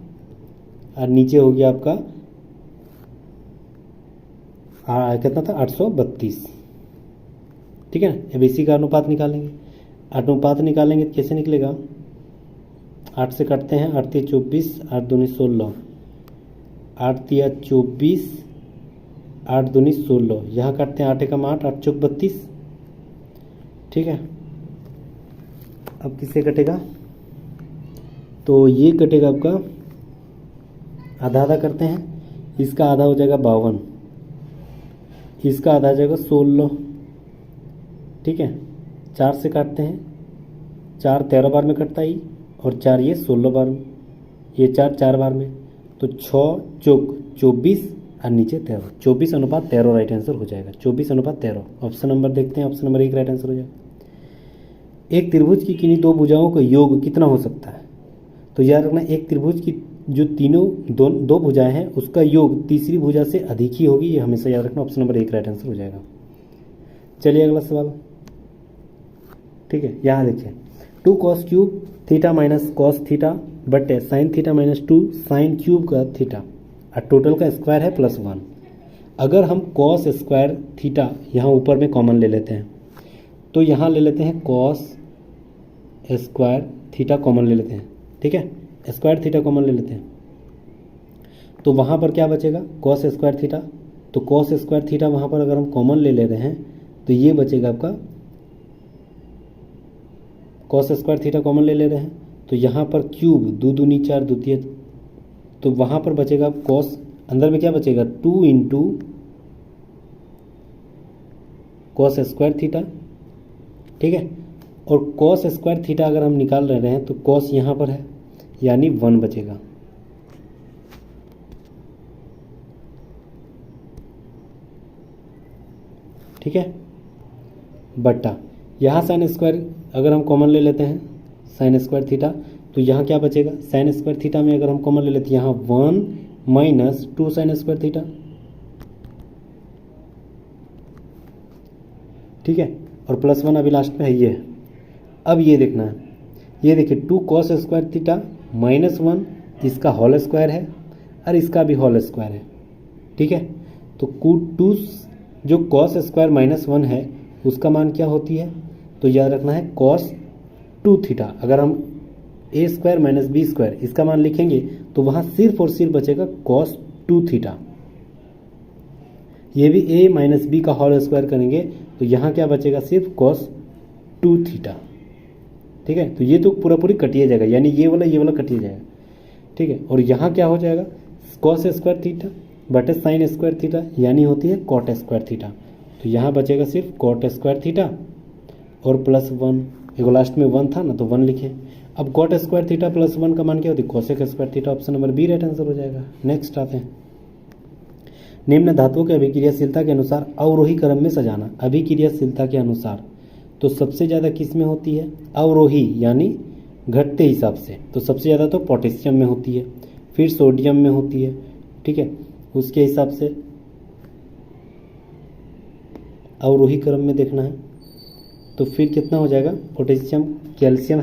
[SPEAKER 1] और नीचे हो गया आपका कितना था 832, ठीक है ना। अब इसी का अनुपात निकालेंगे, अनुपात निकालेंगे तो कैसे निकलेगा, 8 से काटते हैं, 8 × 24, 8 दूनी 16, 8 × 24, 8 दूनी 16, यहाँ काटते हैं 8 × 8, 8 चौक 32, ठीक है। अब किससे कटेगा, तो ये कटेगा आपका आधा आधा करते हैं, इसका आधा हो जाएगा 52, इसका आधा हो जाएगा 16, ठीक है, 4 से काटते हैं, 4 13 बार में कटता ही और 4 ये 16 बार में, ये 4 4 बार में, तो 6 चौक 24 और नीचे 13, 24:13 राइट आंसर हो जाएगा, 24:13। ऑप्शन नंबर देखते हैं, ऑप्शन नंबर 1 राइट आंसर हो जाएगा। एक त्रिभुज की किन्हीं दो भुजाओं का योग कितना हो सकता है, तो याद रखना एक त्रिभुज की जो तीनों दो भुजाएं हैं उसका योग तीसरी भुजा से अधिक ही होगी, ये हमेशा याद रखना। ऑप्शन नंबर 1 राइट आंसर हो जाएगा। चलिए अगला सवाल, ठीक है। यहाँ देखिए 2 cos cube theta minus cos theta बटे sine theta minus 2 sine cube का थीटा और टोटल का स्क्वायर है +1। अगर हम कॉस स्क्वायर थीटा यहाँ ऊपर में कॉमन ले लेते हैं तो यहाँ ले लेते हैं कॉस स्क्वायर थीटा कॉमन ले लेते हैं, ठीक है। स्क्वायर थीटा कॉमन ले लेते हैं तो वहाँ पर क्या बचेगा, कॉस स्क्वायर थीटा। तो कॉस स्क्वायर थीटा वहाँ पर अगर हम कॉमन ले ले रहे हैं तो ये बचेगा आपका, कॉस स्क्वायर थीटा कॉमन ले ले रहे हैं तो यहाँ पर क्यूब 2 दूनी 4 द्वितीय, तो वहाँ पर बचेगा कॉस, अंदर में क्या बचेगा 2 इंटू कॉस स्क्वायर थीटा, ठीक है। और कॉस स्क्वायर थीटा अगर हम निकाल रहे हैं तो कॉस यहाँ पर है यानी 1 बचेगा, ठीक है। बट्टा यहाँ साइन स्क्वायर अगर हम कॉमन ले लेते हैं साइन स्क्वायर थीटा तो यहाँ क्या बचेगा, साइन स्क्वायर थीटा में अगर हम कॉमन ले लेते हैं यहाँ 1 माइनस 2 साइन स्क्वायर थीटा, ठीक है। और +1 अभी लास्ट में है ये। अब ये देखना है, ये देखिए 2 cos स्क्वायर थीटा -1 इसका होल स्क्वायर है और इसका भी होल स्क्वायर है, ठीक है। तो 2 जो cos स्क्वायर -1 है उसका मान क्या होती है, तो याद रखना है cos 2 थीटा। अगर हम a square minus b square इसका मान लिखेंगे तो वहाँ सिर्फ और सिर्फ बचेगा cos 2 थीटा। ये भी a माइनस बी का होल स्क्वायर करेंगे तो यहाँ क्या बचेगा, सिर्फ cos 2 थीटा, ठीक है। तो ये तो पूरा पूरी कटिए जाएगा, यानी ये वाला कटिए जाएगा, ठीक है। और यहाँ क्या हो जाएगा, cos स्क्वायर थीटा बटे साइन स्क्वायर थीटा यानी होती है cot स्क्वायर थीटा। तो यहाँ बचेगा सिर्फ cot स्क्वायर थीटा और +1, एगो लास्ट में 1 था ना तो 1 लिखे। अब cot स्क्वायर थीटा +1 का मान क्या होती है, cosec square theta. Option number B right answer हो जाएगा। नेक्स्ट आते हैं, निम्न धातुओं के अभिक्रियाशीलता के अनुसार अवरोही क्रम में सजाना। अभिक्रियाशीलता के अनुसार तो सबसे ज़्यादा किस में होती है, अवरोही यानी घटते हिसाब से। तो सबसे ज़्यादा तो पोटेशियम में होती है, फिर सोडियम में होती है, ठीक है। उसके हिसाब से अवरोही क्रम में देखना है तो फिर कितना हो जाएगा, पोटेशियम, कैल्शियम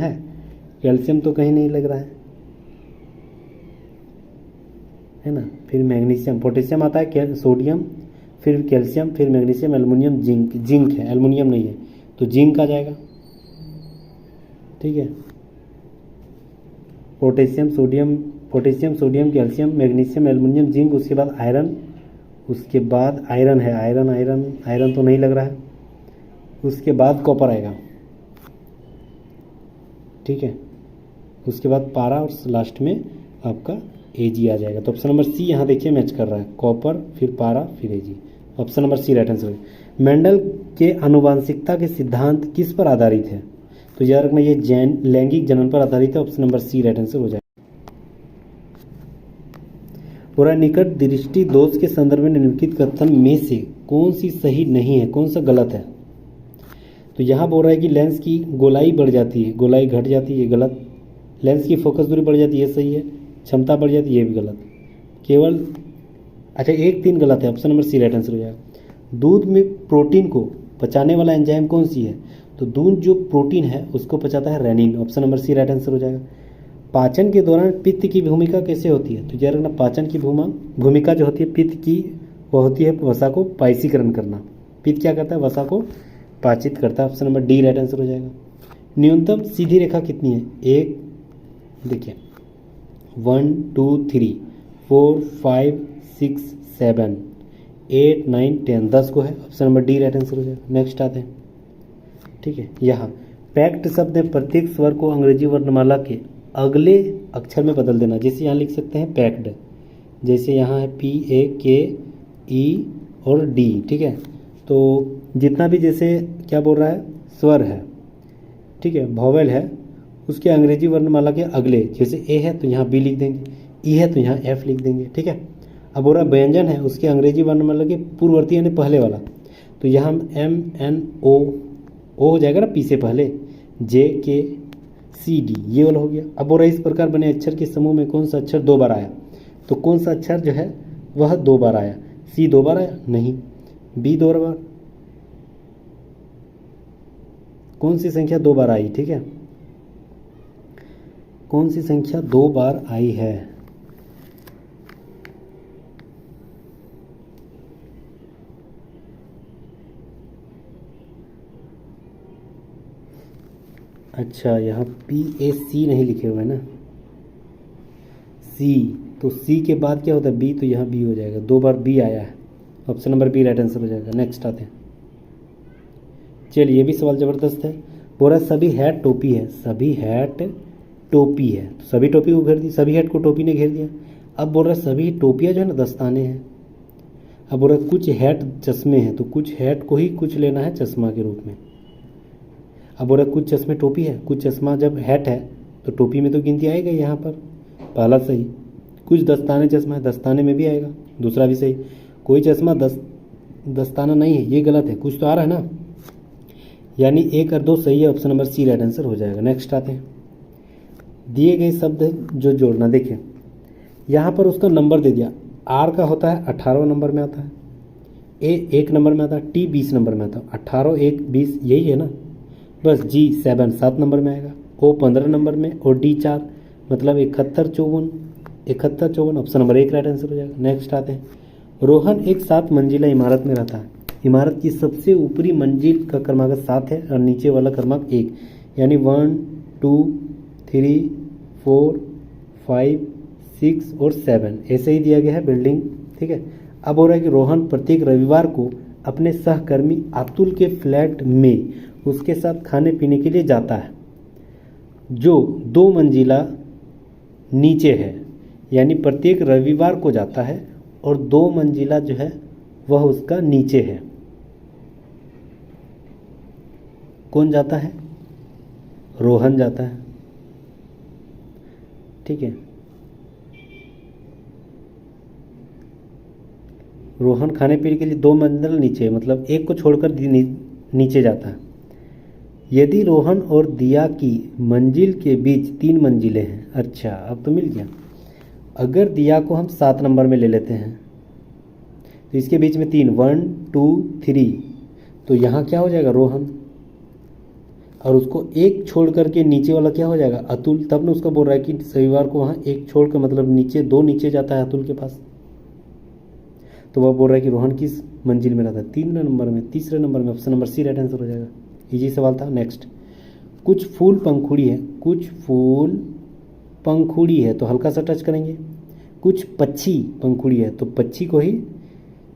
[SPEAKER 1] कैल्शियम तो कहीं नहीं लग रहा है ना। फिर मैग्नीशियम, पोटेशियम आता है, सोडियम, फिर कैल्शियम, फिर मैग्नीशियम, एल्युमिनियम, जिंक है, एल्युमिनियम नहीं है तो जिंक आ जाएगा, ठीक है। Potassium sodium calcium magnesium aluminium zinc, उसके बाद आयरन, उसके बाद आयरन है, आयरन तो नहीं लग रहा है, उसके बाद कॉपर आएगा, ठीक है। उसके बाद पारा और लास्ट में आपका Ag आ जाएगा। तो ऑप्शन नंबर सी यहाँ देखिए मैच कर रहा है, कॉपर फिर पारा फिर Ag। Option number C right answer है। मेंडल के आनुवांशिकता के सिद्धांत किस पर आधारित है, तो याद रखना ये लैंगिक जनन पर आधारित है। Option number C right answer हो जाएगा। पूरा निकट दृष्टि दोष के संदर्भ में निम्नलिखित कथन में से कौन सी सही नहीं है, कौन सा गलत है। तो यहाँ बोल रहा है कि लेंस की गोलाई बढ़ जाती है, गोलाई घट जाती है, गलत। लेंस की फोकस दूरी बढ़ जाती है, सही है। क्षमता बढ़ जाती है, ये भी गलत। केवल अच्छा 1-3 गलत है। Option number C right answer हो जाएगा। दूध में प्रोटीन को पचाने वाला एंजाइम कौन सी है, तो दूध जो प्रोटीन है उसको पचाता है renin. Option number C right answer हो जाएगा। पाचन के दौरान पित्त की भूमिका कैसे होती है, तो याद रखना पाचन की भूमिका जो होती है पित्त की, वह होती है वसा को पायसीकरण करना। पित्त क्या करता है, वसा को पाचित करता है। Option number D right answer हो जाएगा। न्यूनतम सीधी रेखा कितनी है, एक देखिए 1 2 3 4 5 6 7 8 9 10 10 को है। Option number D right answer हो जाएगा। नेक्स्ट आते हैं, ठीक है। यहाँ पैक्ट शब्द में प्रत्येक स्वर को अंग्रेजी वर्णमाला के अगले अक्षर में बदल देना। जैसे यहाँ लिख सकते हैं पैक्ड, जैसे यहाँ है PAKE और D, ठीक है। तो जितना भी जैसे क्या बोल रहा है स्वर है, ठीक है, वॉवेल है, उसके अंग्रेजी वर्णमाला के अगले, जैसे A है तो यहाँ B लिख देंगे, E है तो यहाँ F लिख देंगे, ठीक है। अब बोल रहा व्यंजन है उसके अंग्रेजी वर्णमाला के पूर्ववर्ती यानी पहले वाला, तो यहाँ MNO हो जाएगा ना P से पहले, JK सी डी, ये वाला हो गया। अब बोल रहा है इस प्रकार बने अक्षर के समूह में कौन सा अक्षर 2 बार आया, तो कौन सा अक्षर जो है वह 2 बार आया। सी 2 बार आया नहीं, बी 2 बार, कौन सी संख्या 2 बार आई, ठीक है, कौन सी संख्या 2 बार आई है। अच्छा, यहाँ पी ए सी नहीं लिखे हुए हैं ना, सी, तो सी के बाद क्या होता है बी, तो यहाँ बी हो जाएगा, 2 बार बी आया है, option number B right answer हो जाएगा। नेक्स्ट आते हैं, चलिए ये भी सवाल ज़बरदस्त है। बोल रहा सभी हैट टोपी है, सभी हैट टोपी है, तो सभी टोपी को घेर दी, सभी हैट को टोपी ने घेर दिया। अब बोल रहा है सभी टोपियाँ जो है ना दस्ताने हैं। अब बोल रहा है कुछ हैट चश्मे हैं, तो कुछ हैट को ही कुछ लेना है चश्मा के रूप में। अब बोल रहा कुछ चश्मे टोपी है, कुछ चश्मा जब हैट है तो टोपी में तो गिनती आएगा यहाँ पर, पहला सही। कुछ दस्ताने चश्मा है, दस्ताने में भी आएगा, दूसरा भी सही। कोई चश्मा दस्ताना नहीं है, ये गलत है, कुछ तो आ रहा है ना, यानी 1 और 2 सही है, option number C right answer हो जाएगा। नेक्स्ट आते हैं, दिए गए शब्द जो जोड़ना, देखिए यहाँ पर उसका नंबर दे दिया, आर का होता है 18वें नंबर में आता है, ए 1 नंबर में आता है, टी 20 नंबर में आता है, 18 1 20 यही है ना, बस जी 7 नंबर में आएगा, ओ 15 नंबर में, और डी 4 मतलब 71 54, ऑप्शन नंबर 1 राइट आंसर हो जाएगा। नेक्स्ट आते हैं, रोहन एक 7 मंजिला इमारत में रहता है, इमारत की सबसे ऊपरी मंजिल का क्रमांक 7 है और नीचे वाला क्रमांक 1, यानी 1 2 3 4 5 6 और 7 ऐसे ही दिया गया है बिल्डिंग, ठीक है। अब हो रहा है कि रोहन प्रत्येक रविवार को अपने सहकर्मी अतुल के फ्लैट में उसके साथ खाने पीने के लिए जाता है, जो 2 मंजिला नीचे है, यानी प्रत्येक रविवार को जाता है और 2 मंजिला जो है वह उसका नीचे है। कौन जाता है, रोहन जाता है, ठीक है। रोहन खाने पीने के लिए 2 मंजिल नीचे, मतलब एक को छोड़कर नीचे जाता है। यदि रोहन और दिया की मंजिल के बीच 3 मंजिलें हैं, अच्छा अब तो मिल गया। अगर दिया को हम 7 नंबर में ले लेते हैं तो इसके बीच में 3 1 2 3, तो यहाँ क्या हो जाएगा रोहन, और उसको एक छोड़ करके नीचे वाला क्या हो जाएगा अतुल। तब ने उसका बोल रहा है कि रविवार को वहाँ एक छोड़ कर मतलब नीचे 2 नीचे जाता है अतुल के पास, तो वह बोल रहा है कि रोहन किस मंजिल में रहता है, 3 नंबर में, तीसरे नंबर में, option number C right answer हो जाएगा। इजी सवाल था। नेक्स्ट, कुछ फूल पंखुड़ी है, कुछ फूल पंखुड़ी है तो हल्का सा टच करेंगे, कुछ पक्षी पंखुड़ी है तो पक्षी को ही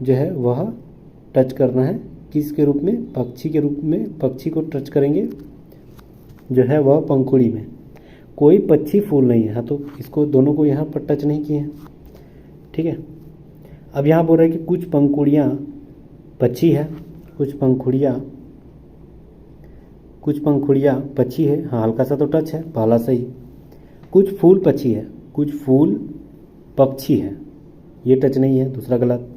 [SPEAKER 1] जो है वह टच करना है, किसके रूप में, पक्षी के रूप में, पक्षी को टच करेंगे जो है वह पंखुड़ी में। कोई पक्षी फूल नहीं है, हाँ तो इसको दोनों को यहाँ पर टच नहीं किए हैं, ठीक है। अब यहाँ बोल रहे हैं कि कुछ पंखुड़ियाँ पक्षी है, कुछ पंखुड़ियाँ पक्षी है, हाँ हल्का सा तो टच है, पहला सही। कुछ फूल पक्षी है, कुछ फूल पक्षी है, ये टच नहीं है, दूसरा गलत।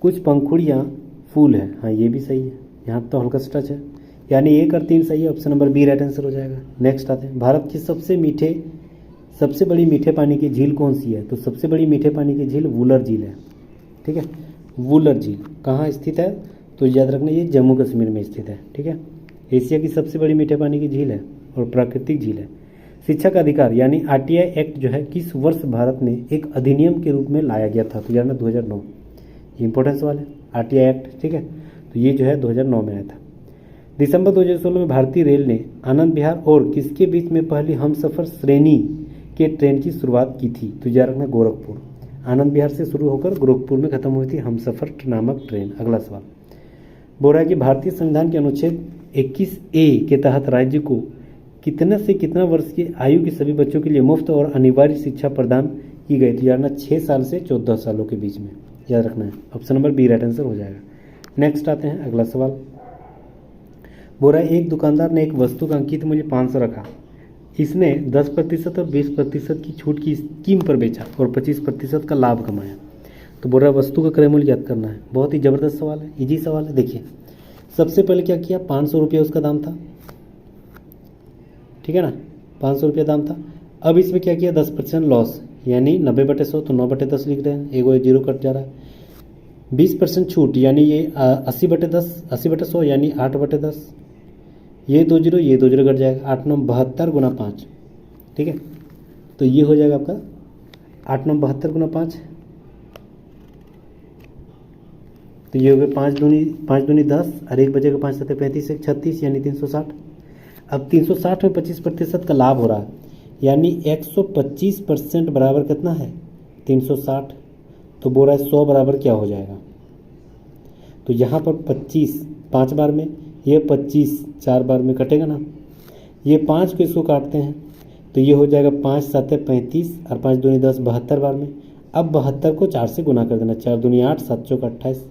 [SPEAKER 1] कुछ पंखुड़ियाँ फूल है, हाँ ये भी सही है, यहाँ तो हल्का सा टच है, यानी 1 और 3 सही है, option number B right answer हो जाएगा। नेक्स्ट आते हैं, भारत की सबसे बड़ी मीठे पानी की झील कौन सी है, तो सबसे बड़ी मीठे पानी की झील वुलर झील है, ठीक है। वुलर झील कहाँ स्थित है, तो याद रखना ये जम्मू कश्मीर में स्थित है, ठीक है। एशिया की सबसे बड़ी मीठे पानी की झील है और प्राकृतिक झील है। शिक्षा का अधिकार यानी आरटीआई एक्ट जो है किस वर्ष भारत में एक अधिनियम के रूप में लाया गया था, तो यार 2009, इंपॉर्टेंस वाला है आरटीआई एक्ट, ठीक है। तो ये जो है 2009 में आया था। दिसंबर 2016 में भारतीय रेल ने आनंद विहार और किसके बीच में पहली हमसफर श्रेणी के ट्रेन की शुरुआत की थी, तो याद रखना गोरखपुर, आनंद विहार से शुरू होकर गोरखपुर में खत्म हुई थी हमसफर नामक ट्रेन। अगला सवाल बोल रहा है कि भारतीय संविधान के अनुच्छेद 21A के तहत राज्य को कितना से कितना वर्ष की आयु के सभी बच्चों के लिए मुफ्त और अनिवार्य शिक्षा प्रदान की गई थी, याद रखना 6 साल से 14 सालों के बीच में, याद रखना है, option number B right answer हो जाएगा। नेक्स्ट आते हैं अगला सवाल, बोल रहा है एक दुकानदार ने एक वस्तु का अंकित मूल्य 500 रखा, इसने 10% और 20% की छूट की स्कीम पर बेचा और 25% का लाभ कमाया, तो बोल रहा है वस्तु का क्रय मूल्य ज्ञात करना है। बहुत ही ज़बरदस्त सवाल है, इजी सवाल है। देखिए सबसे पहले क्या किया, 500 रुपया उसका दाम था, ठीक है ना, 500 रुपया दाम था। अब इसमें क्या किया, 10% लॉस यानी 90/100, तो 9/10 लिख रहे हैं, एक वो जीरो कट जा रहा है। 20% छूट यानी ये 80/10, 80/100 यानी 8/10, ये 2 जीरो, ये 2 जीरो कट जाएगा, 8 9 72 गुना 5, ठीक है। तो ये हो जाएगा आपका 8 9 72 गुना 5, तो ये हो गया 5 दूनी 10 और एक बचेगा 5 7 35 1 36 यानी 360। अब 360 में 25% का लाभ हो रहा है यानी 125% बराबर कितना है 360। तो बोल रहा है 100 बराबर क्या हो जाएगा, तो यहाँ पर 25 5 बार में, ये 25 4 बार में कटेगा ना, ये 5 को इसको काटते हैं तो ये हो जाएगा 5 7 35 और 5 दूनी 10 72 बार में। अब 72 को 4 से गुना कर देना, 4 दूनी 8 7 चौक 28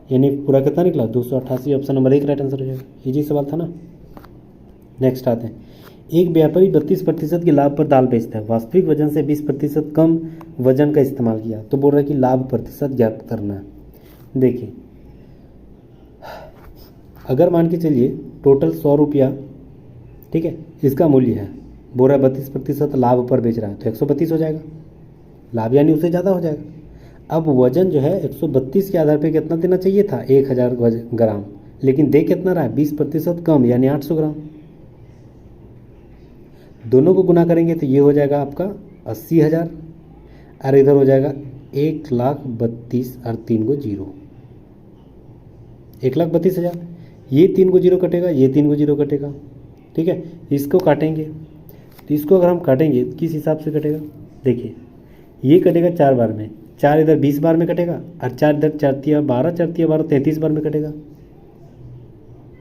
[SPEAKER 1] यानी पूरा कितना निकला 288। ऑप्शन नंबर 1 राइट आंसर हो जाएगा। इजी सवाल था ना। नेक्स्ट आते हैं, एक व्यापारी 32% के लाभ पर दाल बेचता है, वास्तविक वजन से 20% कम वजन का इस्तेमाल किया, तो बोल रहा है कि लाभ प्रतिशत ज्ञात करना है। देखिए अगर मान के चलिए टोटल 100 रुपया, ठीक है, इसका मूल्य है, बोल रहा है 32% लाभ पर बेच रहा है, तो 132 हो जाएगा, लाभ यानी उससे ज़्यादा हो जाएगा। अब वजन जो है 132 के आधार पे कितना देना चाहिए था 1000 ग्राम, लेकिन दे कितना रहा है 20% कम यानी 800 ग्राम। दोनों को गुना करेंगे तो ये हो जाएगा आपका 80,000 और इधर हो जाएगा 1,32,000 और 3 को जीरो, 1,32,000। ये 3 को जीरो कटेगा, ये 3 को जीरो कटेगा, ठीक है। इसको काटेंगे तो इसको अगर हम काटेंगे किस हिसाब से कटेगा, देखिए ये कटेगा 4 बार में, 4 इधर 20 बार में कटेगा और 4 इधर 4 तिया 12, 4 तिया 12 33 बार में कटेगा,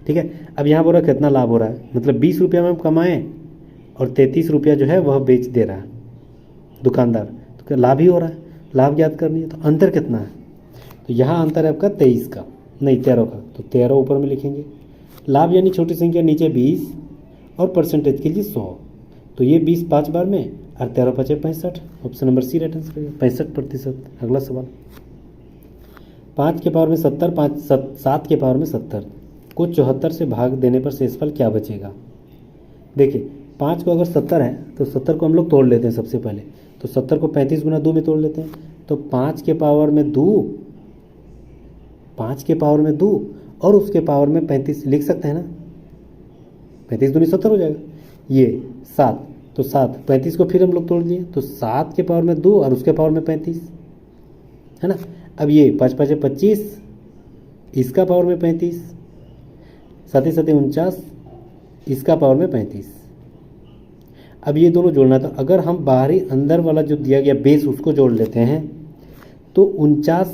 [SPEAKER 1] ठीक है। अब यहाँ बोल रहा कितना लाभ हो रहा है, मतलब 20 रुपया में हम कमाएँ और 33 रुपया जो है वह बेच दे रहा है दुकानदार, तो क्या लाभ ही हो रहा है, लाभ ज्ञात करनी है। तो अंतर कितना है, तो यहाँ अंतर है आपका 23 का, नहीं 13 का, तो 13 ऊपर में लिखेंगे। लाभ यानी छोटी संख्या नीचे 20 और परसेंटेज के लिए 100, तो ये 20 5 बार में और 13 5 65। Option number C right answer है 65%। अगला सवाल, 5 के पावर में 70, 7 के पावर में 70 को 74 से भाग देने पर शेषफल क्या बचेगा। देखिए 5 को अगर 70 है तो 70 को हम लोग तोड़ लेते हैं सबसे पहले, तो 70 को 35 गुना 2 में तोड़ लेते हैं, तो 5 के पावर में 2, 5 के पावर में 2 और उसके पावर में 35 लिख सकते हैं ना, 35 दूनी 70 हो जाएगा। ये 7, तो 7 35 को फिर हम लोग तोड़ दिए, तो 7 के पावर में 2 और उसके पावर में 35 है ना। अब ये 5 5 25, इसका पावर में 35, 7 7 49, इसका पावर में 35। अब ये दोनों जोड़ना था, अगर हम बाहरी अंदर वाला जो दिया गया बेस उसको जोड़ लेते हैं तो 49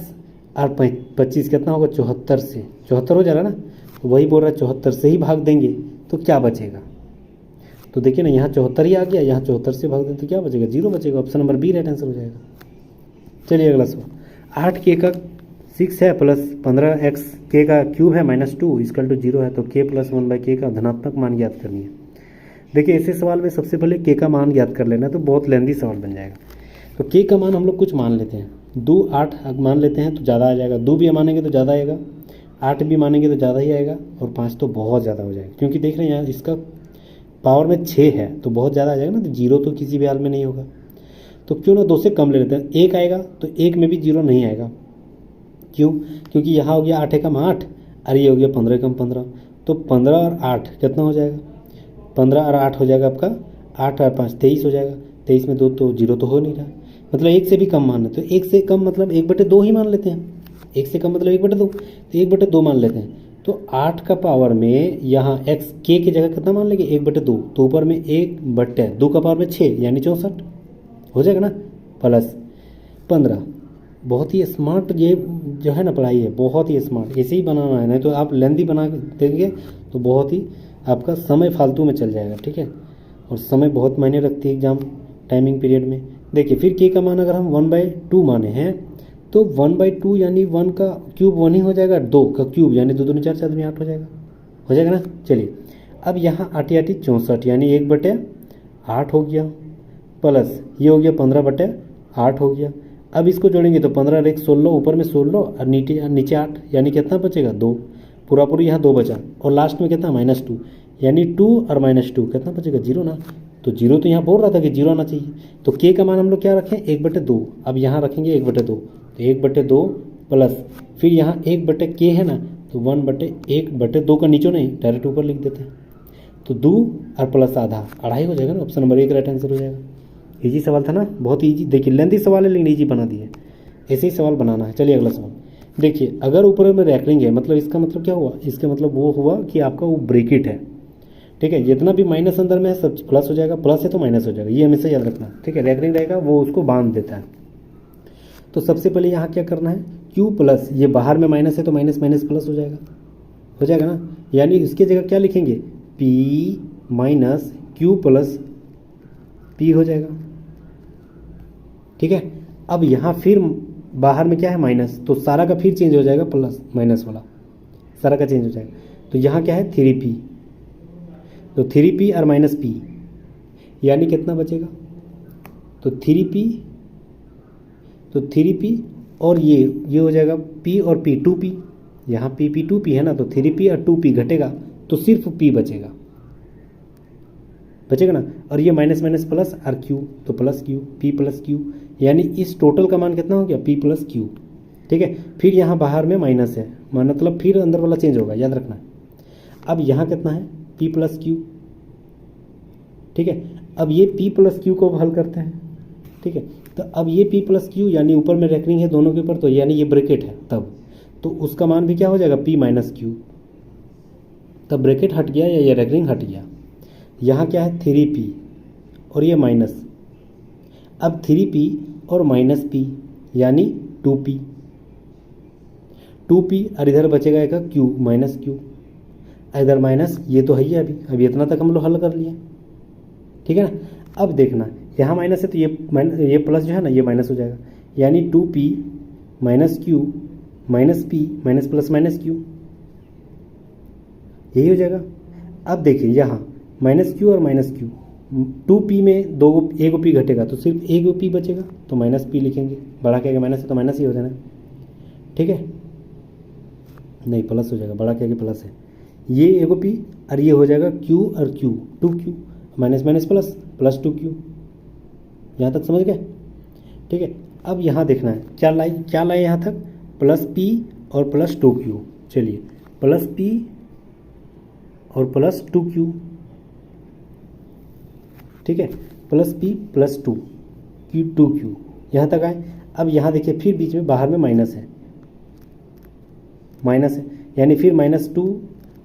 [SPEAKER 1] और 25 कितना होगा 74 से, 74 हो जा रहा है ना, तो वही बोल रहा है 74 से ही भाग देंगे तो क्या बचेगा। तो देखिए ना यहाँ 74 ही आ गया, यहाँ 74 से भाग दें तो क्या बचेगा 0 बचेगा। Option number B right answer हो जाएगा। चलिए अगला सवाल, 8k का 6 है प्लस 15x k का क्यूब है -2 = 0 है, तो k + 1/k का धनात्मक मान ज्ञात करनी है। देखिए ऐसे सवाल में सबसे पहले k का मान ज्ञात कर लेना, तो बहुत लेंदी सवाल बन जाएगा। तो k का मान हम लोग कुछ मान लेते हैं, 2 8 मान लेते हैं तो ज़्यादा आ जाएगा, 2 भी मानेंगे तो ज़्यादा आएगा, 8 भी मानेंगे तो ज़्यादा ही आएगा, और 5 तो बहुत ज़्यादा हो जाएगा, क्योंकि देख रहे हैं यहाँ इसका पावर में 6 है तो बहुत ज़्यादा आ जाएगा ना, तो 0 तो किसी भी हाल में नहीं होगा। तो क्यों ना 2 से कम ले लेते हैं, 1 आएगा तो 1 में भी 0 नहीं आएगा, क्यों, क्योंकि यहाँ हो गया 8 एकम 8 और ये हो गया 15 एकम 15, तो 15 और 8 कितना हो जाएगा, 15 और 8 हो जाएगा आपका 8 और 5 23 हो जाएगा, 23 में 2 तो 0 तो हो नहीं रहा, मतलब 1 से भी कम मानना, तो 1 से कम मतलब 1/2 ही मान लेते हैं, 1 से कम मतलब 1/2, तो 1/2 मान लेते हैं। तो 8 का पावर में यहाँ x k की जगह कितना मान लेंगे 1/2, तो ऊपर में 1/2 का पावर में 6 यानी 64 हो जाएगा ना, प्लस 15। बहुत ही स्मार्ट ये जो है ना पढ़ाई है, बहुत ही स्मार्ट, ऐसे ही बनाना है, नहीं तो आप लेंदी बना देंगे तो बहुत ही आपका समय फालतू में चल जाएगा, ठीक है। और समय बहुत मायने रखती है एग्जाम टाइमिंग पीरियड में। देखिए फिर k का मान अगर हम 1/2 माने हैं तो 1/2 यानी 1 का क्यूब 1 ही हो जाएगा, 2 का क्यूब यानी 2 दूनी 4 4 दूनी 8 हो जाएगा ना। चलिए अब यहाँ 8 8 64 यानी 1/8 हो गया, प्लस ये हो गया 15/8 हो गया। अब इसको जोड़ेंगे तो 15 और 1 16, ऊपर में 16 और नीचे 8 यानी कितना बचेगा 2, पूरा यहाँ 2 बचा, और लास्ट में कितना -2 यानी 2 और -2 कितना बचेगा, 0 ना। तो 0 तो यहाँ बोल रहा था कि 0 आना चाहिए। तो k का मान हम लोग क्या रखें, 1/2। अब यहाँ रखेंगे 1/2, तो 1/2 प्लस फिर यहाँ 1/k है ना, तो 1/1/2 का नीचे नहीं डायरेक्ट ऊपर लिख देते हैं। तो 2 और प्लस आधा, अढ़ाई हो जाएगा ना। ऑप्शन नंबर 1 राइट आंसर हो जाएगा। इजी सवाल था ना, बहुत ईजी। देखिए लेंथी सवाल है लेकिन ईजी बना दिए। ऐसे ही सवाल बनाना है। चलिए अगला सवाल देखिए। अगर ऊपर में रैकरिंग है, मतलब इसका मतलब क्या हुआ, इसका मतलब वो हुआ कि आपका वो ब्रेकेट है, ठीक है। जितना भी माइनस अंदर में है सब प्लस हो जाएगा, प्लस है तो माइनस हो जाएगा, ये हमेशा याद रखना, ठीक है। रैकरिंग रहेगा वो उसको बांध देता है। तो सबसे पहले यहाँ क्या करना है, क्यू प्लस, ये बाहर में माइनस है तो माइनस माइनस प्लस हो जाएगा ना। यानी इसके जगह क्या लिखेंगे, P minus Q plus P हो जाएगा, ठीक है। अब यहाँ फिर बाहर में क्या है माइनस, तो सारा का फिर चेंज हो जाएगा प्लस माइनस वाला, सारा का चेंज हो जाएगा। तो यहाँ क्या है 3p, तो 3p और माइनस p यानी कितना बचेगा, तो 3p और ये हो जाएगा p और p 2p, यहाँ p 2p है ना, तो 3p और 2p घटेगा तो सिर्फ p बचेगा ना। और ये माइनस माइनस प्लस और q, तो plus q, p plus q, यानी इस टोटल का मान कितना हो गया, p प्लस q, ठीक है। फिर यहाँ बाहर में माइनस है, मतलब फिर अंदर वाला चेंज होगा, याद रखना। अब यहाँ कितना है, p प्लस q, ठीक है। अब ये p प्लस q को हल करते हैं, ठीक है। तो अब ये p प्लस q यानी ऊपर में रैकरिंग है दोनों के ऊपर, तो यानी ये ब्रैकेट है तब, तो उसका मान भी क्या हो जाएगा, p माइनस q, तब ब्रैकेट हट गया या ये रैकरिंग हट गया। यहाँ क्या है 3p और ये माइनस, अब 3p और माइनस p यानी 2p और इधर बचेगा एक q माइनस q, इधर माइनस, ये तो है ही अभी इतना तक हम लोग हल कर लिए, ठीक है ना। अब देखना यहाँ माइनस है तो ये प्लस जो है ना ये माइनस हो जाएगा, यानी 2p minus q minus p minus plus minus q, यही हो जाएगा। अब देखिए यहाँ माइनस q और माइनस q, 2p में एक p घटेगा तो सिर्फ एक p बचेगा, तो माइनस p लिखेंगे, बढ़ा के आगे माइनस है तो माइनस ही हो जाना, ठीक है। नहीं प्लस हो जाएगा, बढ़ा के आगे प्लस है, ये एक p और ये हो जाएगा q और q, 2q minus minus plus plus 2q, यहाँ तक समझ गए, ठीक है। अब यहाँ देखना है क्या लाए यहाँ तक, प्लस p और प्लस 2q। चलिए प्लस p और प्लस 2q, ठीक है, प्लस p प्लस 2q यहाँ तक आए। अब यहाँ देखिए फिर बीच में बाहर में माइनस है, यानी फिर -2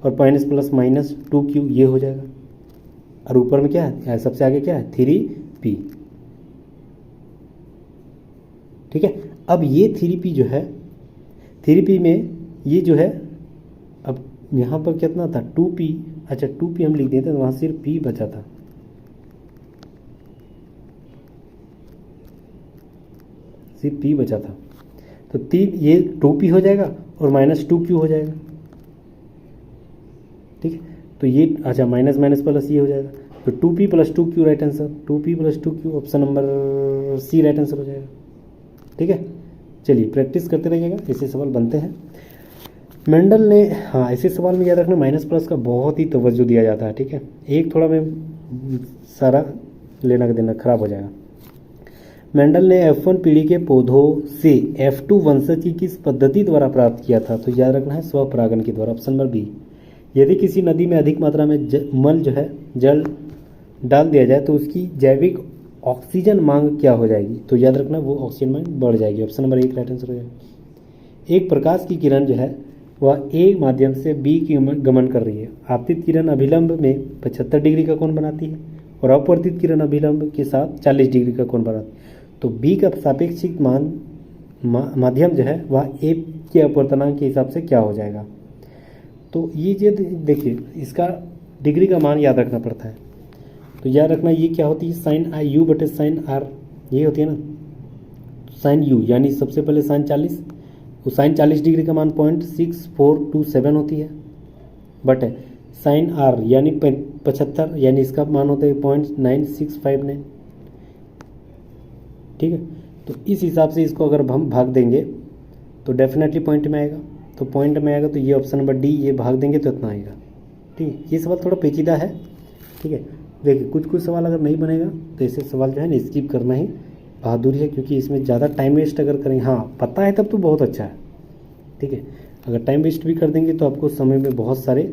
[SPEAKER 1] और माइनस प्लस माइनस 2q ये हो जाएगा, और ऊपर में क्या है, सबसे आगे क्या है 3p, ठीक है। अब ये 3p जो है, 3p में ये जो है, अब यहाँ पर कितना था 2p, अच्छा 2p हम लिख देते हैं तो वहाँ सिर्फ p बचा था, सिर्फ p बचा था, तो ये 2p हो जाएगा और माइनस 2q हो जाएगा, ठीक है। तो ये अच्छा माइनस माइनस प्लस ये हो जाएगा, तो 2p plus 2q right answer, 2p plus 2q option number C right answer हो जाएगा, ठीक है। चलिए प्रैक्टिस करते रहिएगा, ऐसे सवाल बनते हैं। मेंडल ने, हाँ ऐसे सवाल में याद रखना माइनस प्लस का बहुत ही तवज्जो दिया जाता है, ठीक है। एक थोड़ा में सारा लेना का देना खराब हो जाएगा। मेंडल ने F1 पीढ़ी के पौधों से F2 वंशज की किस पद्धति द्वारा प्राप्त किया था, तो याद रखना है स्वपरागन के द्वारा, ऑप्शन नंबर बी। यदि किसी नदी में अधिक मात्रा में जल डाल दिया जाए तो उसकी जैविक ऑक्सीजन मांग क्या हो जाएगी, तो याद रखना वो ऑक्सीजन मांग बढ़ जाएगी, ऑप्शन नंबर 1 राइट आंसर हो जाएगा। एक प्रकाश की किरण जो है वह ए माध्यम से बी की गमन कर रही है, आपतित किरण अभिलंब में 75 डिग्री का कोण बनाती है और अपवर्तित किरण अभिलंब के साथ 40 डिग्री का कोण बनाती है, तो बी का सापेक्षिक माध्यम जो है वह ए के अपवर्तनांक के हिसाब से क्या हो जाएगा। तो ये जो देखिए इसका डिग्री का मान याद रखना पड़ता है, तो याद रखना ये क्या होती है साइन आई यू बटे साइन आर, ये होती है ना साइन यू, यानी सबसे पहले साइन 40, तो साइन 40 डिग्री का मान 0.6427 होती है, बट साइन आर यानी 75 यानी इसका मान होता है 0.9659, ठीक है। तो इस हिसाब से इसको अगर हम भाग देंगे तो डेफिनेटली पॉइंट में आएगा, तो पॉइंट में आएगा तो ये ऑप्शन नंबर डी, ये भाग देंगे तो इतना आएगा, ठीक है, ये सवाल थोड़ा पेचीदा है। ठीक है, देखिए कुछ कुछ सवाल अगर नहीं बनेगा तो ऐसे सवाल जो है ना स्किप करना ही बहादुरी है, क्योंकि इसमें ज़्यादा टाइम वेस्ट अगर करेंगे, हाँ पता है तब तो बहुत अच्छा है। ठीक है, अगर टाइम वेस्ट भी कर देंगे तो आपको समय में बहुत सारे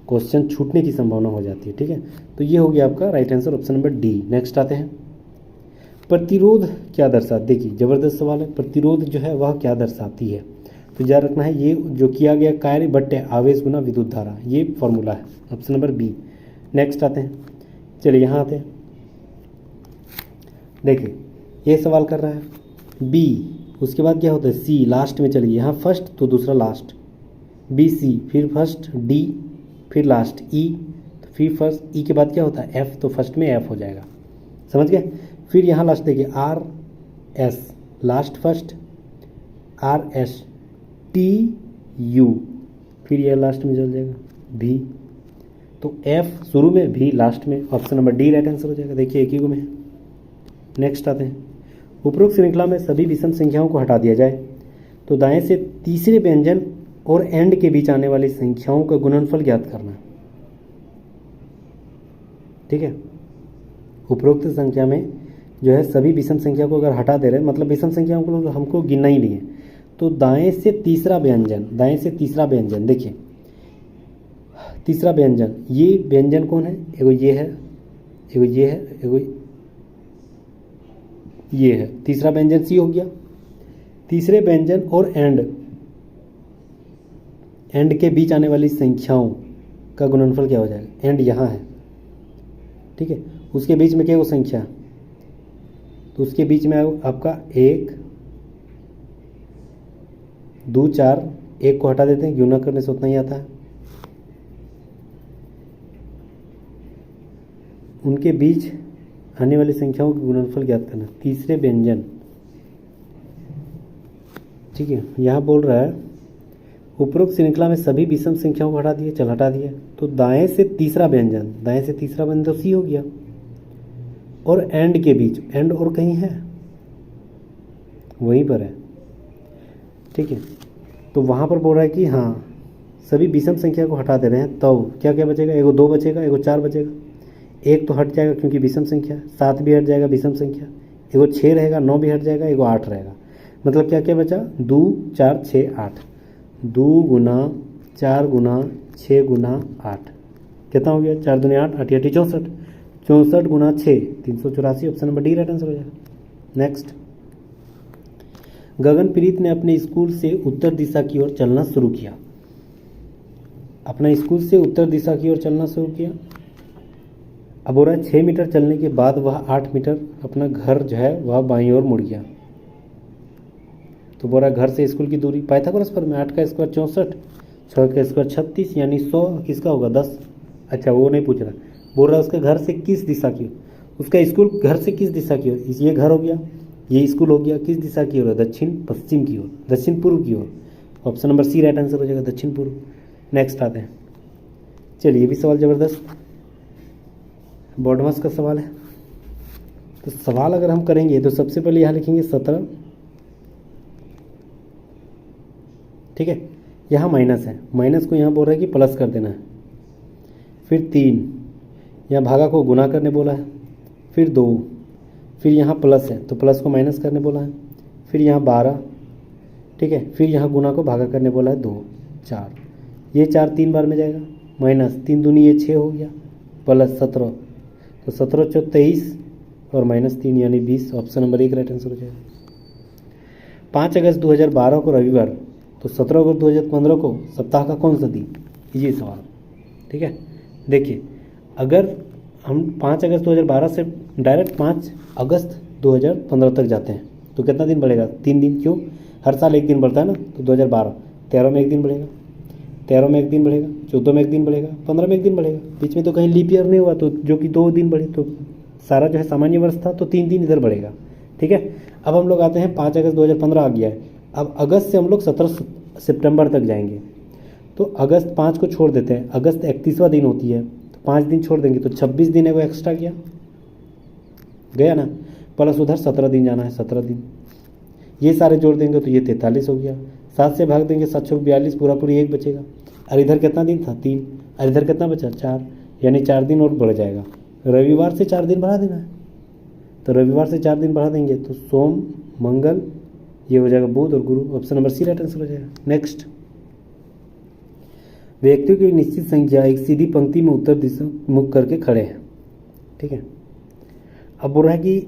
[SPEAKER 1] क्वेश्चन छूटने की संभावना हो जाती है। ठीक है, तो ये हो गया आपका right answer option number D. Next आते हैं, प्रतिरोध क्या दर्शाती, देखिए ज़बरदस्त सवाल है। प्रतिरोध जो है वह क्या दर्शाती है, तो याद रखना है ये जो किया गया कार्य बट्टे आवेश गुना विद्युत धारा, ये फॉर्मूला है, ऑप्शन नंबर बी। नेक्स्ट आते हैं, चलिए यहाँ आते हैं, देखिए ये सवाल कर रहा है बी, उसके बाद क्या होता है सी, लास्ट में चलिए यहाँ फर्स्ट तो दूसरा लास्ट, बी सी, फिर फर्स्ट डी, फिर लास्ट ई, फिर फर्स्ट ई के बाद क्या होता है एफ, तो फर्स्ट में एफ हो जाएगा, समझ गए। फिर यहाँ लास्ट देखिए R S, last first, R S T U, फिर यह लास्ट में चल जाएगा भी, तो एफ शुरू में भी लास्ट में, option number D right answer हो जाएगा। देखिए एक ही गो में है। नेक्स्ट आते हैं, उपरोक्त श्रृंखला में सभी विषम संख्याओं को हटा दिया जाए तो दाएं से तीसरे व्यंजन और एंड के बीच आने वाली संख्याओं का गुणनफल ज्ञात करना। ठीक है, उपरोक्त संख्या में जो है सभी विषम संख्या को अगर हटा दे रहे हैं, मतलब विषम संख्याओं को हमको गिनना ही नहीं है, तो दाएं से तीसरा व्यंजन, दाएं से तीसरा व्यंजन, देखिए तीसरा व्यंजन, ये व्यंजन कौन है, एगो ये है, एगो ये है, एगो ये है, तीसरा व्यंजन सी हो गया। तीसरे व्यंजन और एंड के बीच आने वाली संख्याओं का गुणनफल क्या हो जाएगा, एंड यहाँ है, ठीक है, उसके बीच में क्या वो संख्या, तो उसके बीच में आपका 1 2 4, एक को हटा देते हैं, गुना करने से उतना ही आता है, उनके बीच आने वाली संख्याओं का गुणनफल ज्ञात करना, तीसरे व्यंजन। ठीक है, यहाँ बोल रहा है उपरोक्त श्रृंखला में सभी विषम संख्याओं को हटा दिए, चल हटा दिया, तो दाएं से तीसरा व्यंजन, दाएं से तीसरा व्यंजन तो सी हो गया, और एंड के बीच, एंड और कहीं है, वहीं पर है। ठीक है, तो वहाँ पर बोल रहा है कि हाँ सभी विषम संख्या को हटा दे रहे हैं, तो क्या क्या बचेगा, एगो 2 बचेगा, एगो 4 बचेगा, एक तो हट जाएगा क्योंकि विषम संख्या, 7 भी हट जाएगा विषम संख्या, एगो 6 रहेगा, 9 भी हट जाएगा, एगो 8 रहेगा, मतलब क्या क्या बचा 2 4 6 8, 2 गुना 4 गुना 6 गुना 8, कितना हो गया 4 दूनी 8, 8 64, 64 गुना 6 384, option number D right answer हो जाएगा। नेक्स्ट, गगनप्रीत ने अपने स्कूल से उत्तर दिशा की ओर चलना शुरू किया, अपना स्कूल से उत्तर दिशा की ओर चलना शुरू किया, अब हो रहा है 6 मीटर चलने के बाद वह 8 मीटर अपना घर जो है वह बाईं ओर मुड़ गया, तो बोल रहा है घर से स्कूल की दूरी, पाइथागोरस पर में 8 का स्क्वायर 64, 6 का स्क्वायर 36, यानी 100 किसका होगा 10। अच्छा वो नहीं पूछ रहा, बोल रहा है उसके घर से किस दिशा की ओर, उसका स्कूल घर से किस दिशा की ओर, ये घर हो गया, ये स्कूल हो गया, किस दिशा की ओर है, दक्षिण पश्चिम की ओर, दक्षिण पूर्व की ओर, option number C right answer हो जाएगा, दक्षिण पूर्व। नेक्स्ट आते हैं, चलिए ये भी सवाल ज़बरदस्त बॉडमास का सवाल है। तो सवाल अगर हम करेंगे तो सबसे पहले यहाँ लिखेंगे 17, ठीक है, यहाँ माइनस है, माइनस को यहाँ बोल रहा है कि प्लस कर देना है, फिर 3, यहाँ भागा को गुना करने बोला है, फिर 2, फिर यहाँ प्लस है तो प्लस को माइनस करने बोला है, फिर यहाँ 12, ठीक है, फिर यहाँ गुना को भागा करने बोला है 2 4, ये 4 3 बार में जाएगा, माइनस 3 दूनी ये 6 हो गया, प्लस 17, तो 17 4 23 और माइनस 3 यानी 20, ऑप्शन नंबर 1 राइट आंसर हो जाएगा। 5 अगस्त 2012 को रविवार, तो 17 अगस्त 2015 को सप्ताह का कौन सा दिन, ये सवाल। ठीक है, देखिए अगर हम 5 अगस्त 2012 से डायरेक्ट 5 अगस्त 2015 तक जाते हैं तो कितना दिन बढ़ेगा, 3 दिन, क्यों हर साल एक दिन बढ़ता है ना, तो 2012, 13 में एक दिन बढ़ेगा, 13 में एक दिन बढ़ेगा, 14 में एक दिन बढ़ेगा, 15 में एक दिन बढ़ेगा, बीच में तो कहीं लीप ईयर नहीं हुआ तो जो कि 2 दिन बढ़े, तो सारा जो है सामान्य वर्ष था तो 3 दिन इधर बढ़ेगा। ठीक है, अब हम लोग आते हैं 5 अगस्त 2015 आ गया है, अब अगस्त से हम लोग 17 सितंबर तक जाएंगे, तो अगस्त 5 को छोड़ देते हैं, अगस्त 31वां दिन होती है तो 5 दिन छोड़ देंगे तो 26 दिन है वो एक्स्ट्रा गया ना, प्लस उधर 17 दिन जाना है, 17 दिन, ये सारे जोड़ देंगे तो ये 43 हो गया, 7 से भाग देंगे 7 42, पूरा पूरी 1 बचेगा, और इधर कितना दिन था 3, और इधर कितना बचा 4, यानी 4 दिन और बढ़ जाएगा। रविवार से 4 दिन बढ़ा देना है, तो रविवार से 4 दिन बढ़ा देंगे तो सोम मंगल, ये हो जाएगा बुध और गुरु। Option number C right answer हो जाएगा। नेक्स्ट, व्यक्तियों की निश्चित संख्या एक सीधी पंक्ति में उत्तर दिशा मुख करके खड़े हैं, ठीक है। अब बोल रहा है कि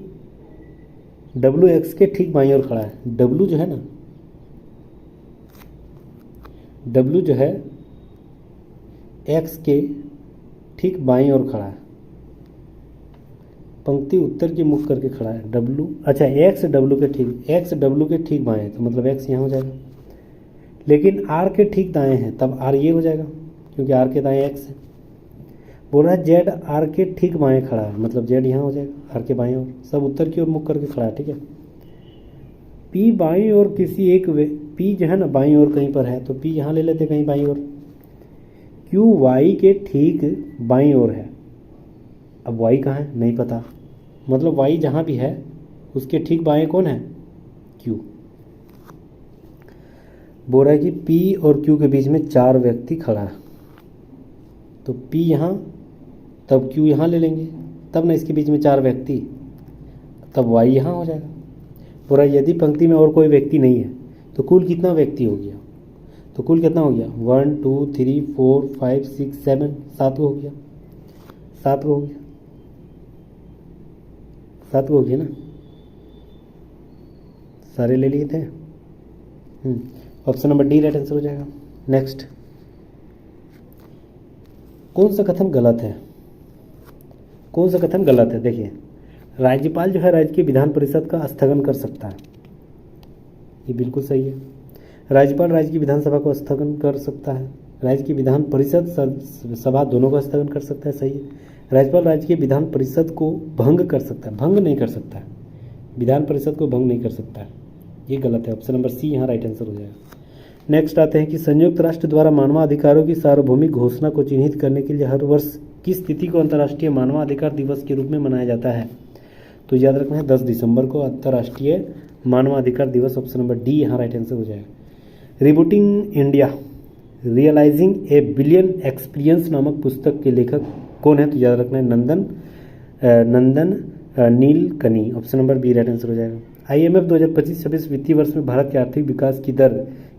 [SPEAKER 1] डब्ल्यू एक्स के ठीक बाईं ओर खड़ा है। डब्ल्यू जो है ना, डब्ल्यू जो है एक्स के ठीक बाईं ओर खड़ा है, पंक्ति उत्तर की मुख करके खड़ा है। डब्ल्यू, अच्छा एक्स डब्ल्यू के ठीक बाएं है, तो मतलब एक्स यहाँ हो जाएगा। लेकिन आर के ठीक दाएं हैं, तब आर ये हो जाएगा, क्योंकि आर के दाएं एक्स है। बोल रहा है जेड आर के ठीक बाएं खड़ा है, मतलब जेड यहाँ हो जाएगा, आर के बाएं ओर, सब उत्तर की ओर मुख करके खड़ा है, ठीक है। पी बाईं ओर किसी एक पी जो है ना बाईं ओर कहीं पर है, तो पी यहाँ ले लेते कहीं बाईं ओर। क्यू वाई के ठीक बाईं ओर है। अब वाई कहाँ है नहीं पता, मतलब वाई जहाँ भी है उसके ठीक बाएं कौन है, क्यू। बोल रहा है कि पी और क्यू के बीच में 4 व्यक्ति खड़ा है, तो पी यहाँ तब क्यू यहाँ ले लेंगे, तब ना इसके बीच में 4 व्यक्ति, तब वाई यहाँ हो जाएगा। बोल रहा है यदि पंक्ति में और कोई व्यक्ति नहीं है तो कुल कितना व्यक्ति हो गया, तो कुल कितना हो गया 1 2 3 4 5 6 7, 7 हो गया, 7 हो गया, 7 हो गया ना, सारे ले लिए थे। Option number D right answer हो जाएगा। नेक्स्ट, कौन सा कथन गलत है, कौन सा कथन गलत है। देखिए, राज्यपाल जो है राज्य की विधान परिषद का स्थगन कर सकता है, ये बिल्कुल सही है। राज्यपाल राज्य की विधानसभा को स्थगन कर सकता है, राज्य की विधान परिषद सभा दोनों का स्थगन कर सकता है, सही है। राज्यपाल राज्य की विधान परिषद को भंग कर सकता है, भंग नहीं कर सकता है, विधान परिषद को भंग नहीं कर सकता है, ये गलत है। ऑप्शन नंबर सी यहाँ राइट आंसर हो जाएगा। नेक्स्ट आते हैं कि संयुक्त राष्ट्र द्वारा मानवाधिकारों की सार्वभौमिक घोषणा को चिन्हित करने के लिए हर वर्ष किस तिथि को अंतर्राष्ट्रीय मानवाधिकार दिवस के रूप में मनाया जाता है, तो याद रखना है 10 दिसंबर को अंतर्राष्ट्रीय मानवाधिकार दिवस। ऑप्शन नंबर डी यहाँ राइट आंसर हो जाएगा। Rebooting India realising a billion experience नामक पुस्तक के लेखक कौन है, तो याद रखना है Nandan Nilekani. Option number B right answer हो जाएगा। IMF 2025-26 वित्तीय वर्ष में भारत के आर्थिक विकास की दर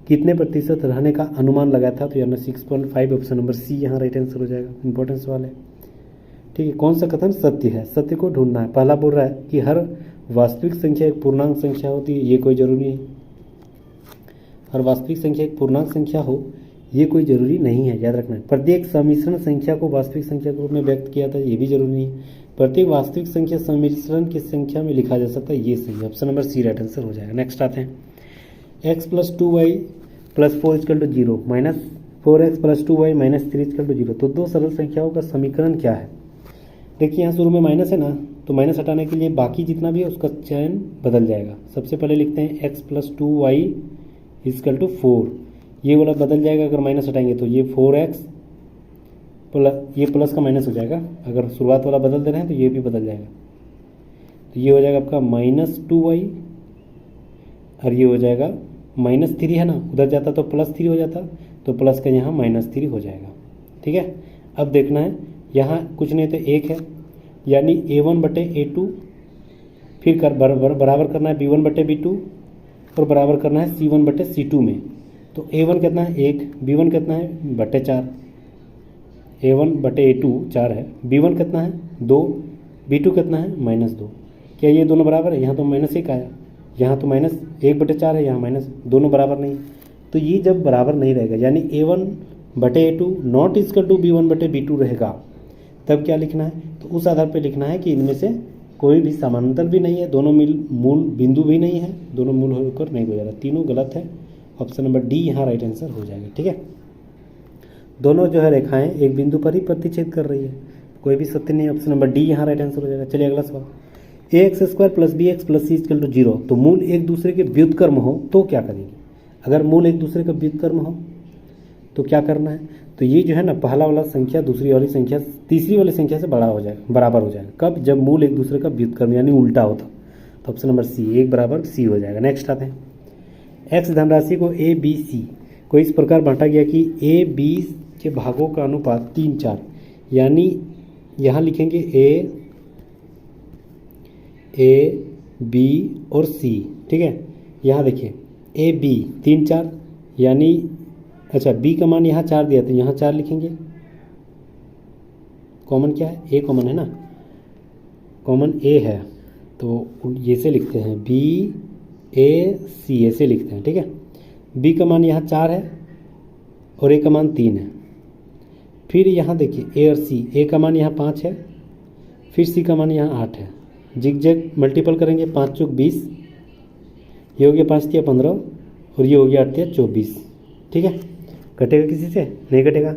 [SPEAKER 1] कितने प्रतिशत रहने का अनुमान लगाया था, तो यानी 6.5। ऑप्शन नंबर सी यहाँ राइट आंसर हो जाएगा। इंपॉर्टेंट सवाल है, ठीक है। कौन सा कथन सत्य है, सत्य को ढूंढना है। पहला बोल रहा है कि हर वास्तविक संख्या एक पूर्णांक संख्या होती है, ये कोई जरूरी नहीं। हर वास्तविक संख्या एक पूर्णांक संख्या हो, ये कोई जरूरी नहीं है, याद रखना है। प्रत्येक सम्मिश्रण संख्या को वास्तविक संख्या के रूप में व्यक्त किया था, ये भी जरूरी नहीं है। प्रत्येक वास्तविक संख्या सम्मिश्रण की संख्या में लिखा जा सकता है, ये सही है। Option number C right answer हो जाएगा। नेक्स्ट आते हैं, x + 2y + 4 = 0 -4x + 2y - 3 = 0। तो दो सरल संख्याओं का समीकरण क्या है। देखिए यहाँ शुरू में माइनस है ना, तो माइनस हटाने के लिए बाकी जितना भी है उसका चयन बदल जाएगा। सबसे पहले लिखते हैं x + 2y = 4, ये वाला बदल जाएगा अगर माइनस हटाएंगे, तो ये 4x प्लस ये प्लस का माइनस हो जाएगा। अगर शुरुआत वाला बदल दे रहे हैं तो ये भी बदल जाएगा, तो ये हो जाएगा आपका -2y और ये हो जाएगा -3 है ना, उधर जाता तो +3 हो जाता, तो प्लस का यहाँ -3 हो जाएगा, ठीक है। अब देखना है यहाँ कुछ नहीं तो 1 है, यानी a1/a2, फिर बराबर करना है b1/b2 और बराबर करना है c1/c2 में। तो a1 कितना है 1, b1 कितना है /4, a1/a2 4 है, b1 कितना है 2, b2 कितना है -2। क्या ये दोनों बराबर है, यहाँ तो -1 आया, यहाँ तो -1/4 है, यहाँ माइनस, दोनों बराबर नहीं। तो ये जब बराबर नहीं रहेगा, यानी a1/a2 not equal to b1/b2 रहेगा, तब क्या लिखना है, तो उस आधार पर लिखना है कि इनमें से कोई भी समानांतर भी नहीं है, दोनों मूल बिंदु भी नहीं है, दोनों मूल होकर नहीं गुजरा, तीनों गलत है। ऑप्शन नंबर डी यहाँ राइट आंसर हो जाएगा, ठीक है। दोनों जो है रेखाएं एक बिंदु पर ही प्रतिच्छेद कर रही है, कोई भी सत्य नहीं। ऑप्शन नंबर डी यहाँ राइट आंसर हो जाएगा। चलिए अगला सवाल, ax² + bx + c = 0। तो मूल एक दूसरे के व्युत्क्रम हो तो क्या करेंगे। अगर मूल एक दूसरे का व्युत्क्रम हो तो क्या करना है, तो ये जो है ना पहला वाला संख्या दूसरी वाली संख्या तीसरी वाली संख्या से बड़ा हो जाएगा, बराबर हो जाएगा। कब, जब मूल एक दूसरे का व्युत्क्रम यानी उल्टा होता। तो ऑप्शन नंबर सी 1 = c हो जाएगा। नेक्स्ट आते हैं, x धनराशि को a b c को इस प्रकार बांटा गया कि a b के भागों का अनुपात 3:4, यानी यहाँ लिखेंगे ए बी और सी। ठीक है, यहाँ देखिए ए बी 3:4, यानी अच्छा बी का मान यहाँ 4 दिया तो यहाँ 4 लिखेंगे। कॉमन क्या है, ए कॉमन है ना, कॉमन ए है तो ये से लिखते हैं बी ए सी, ऐसे लिखते हैं। ठीक है, बी का मान यहाँ 4 है और ए का मान 3 है। फिर यहाँ देखिए ए और सी, ए का मान यहाँ 5 है, फिर सी का मान यहाँ 8 है। जिग जैग मल्टीपल करेंगे, 5 चौक 20, ये हो गया 5 तिया 15 और ये हो गया 8 तिया 24। ठीक है, कटेगा किसी से, नहीं कटेगा।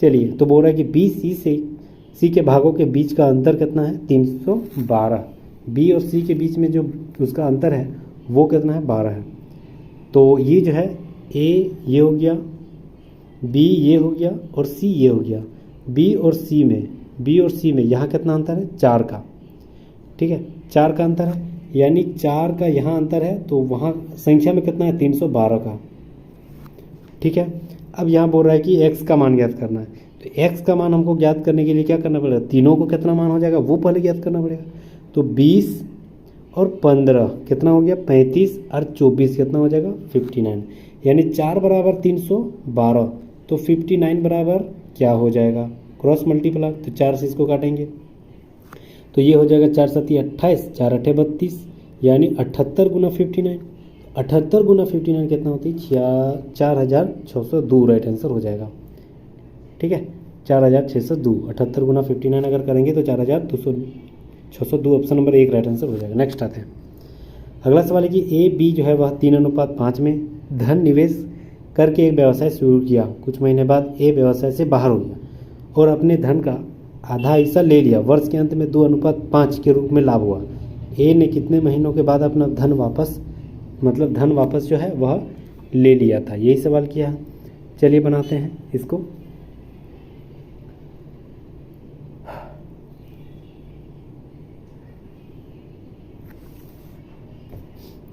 [SPEAKER 1] चलिए, तो बोल रहा है कि बी सी के भागों के बीच का अंतर कितना है, 312। बी और सी के बीच में जो उसका अंतर है वो कितना है, 12 है। तो ये जो है ए ये हो गया, बी ये हो गया और सी ये हो गया। बी और सी में यहाँ कितना अंतर है, 4 का। ठीक है, 4 का अंतर है, यानी 4 का यहाँ अंतर है तो वहाँ संख्या में कितना है, 312 का। ठीक है, अब यहाँ बोल रहा है कि x का मान ज्ञात करना है, तो x का मान हमको ज्ञात करने के लिए क्या करना पड़ेगा, तीनों को कितना मान हो जाएगा वो पहले ज्ञात करना पड़ेगा। तो 20 और 15 कितना हो गया, 35 और 24 कितना हो जाएगा, 59, यानी 4 बराबर 312, तो 59 बराबर क्या हो जाएगा, क्रॉस मल्टीप्लाई, तो 4 से इसको काटेंगे तो ये हो जाएगा 4 7 28, 4 8 32, यानी 78 गुना 59। 78 गुना 59 कितना होती है, 4602, राइट आंसर हो जाएगा। ठीक है, 4602, 78 गुना 59 अगर करेंगे तो 4602, ऑप्शन नंबर 1 राइट आंसर हो जाएगा। नेक्स्ट आते हैं, अगला सवाल है कि ए बी जो है वह 3:5 में धन निवेश करके एक व्यवसाय शुरू किया। कुछ महीने बाद ए व्यवसाय से बाहर हो गया और अपने धन का आधा हिस्सा ले लिया। वर्ष के अंत में 2:5 के रूप में लाभ हुआ। ए ने कितने महीनों के बाद अपना धन वापस जो है वह ले लिया था, यही सवाल किया है। चलिए बनाते हैं इसको।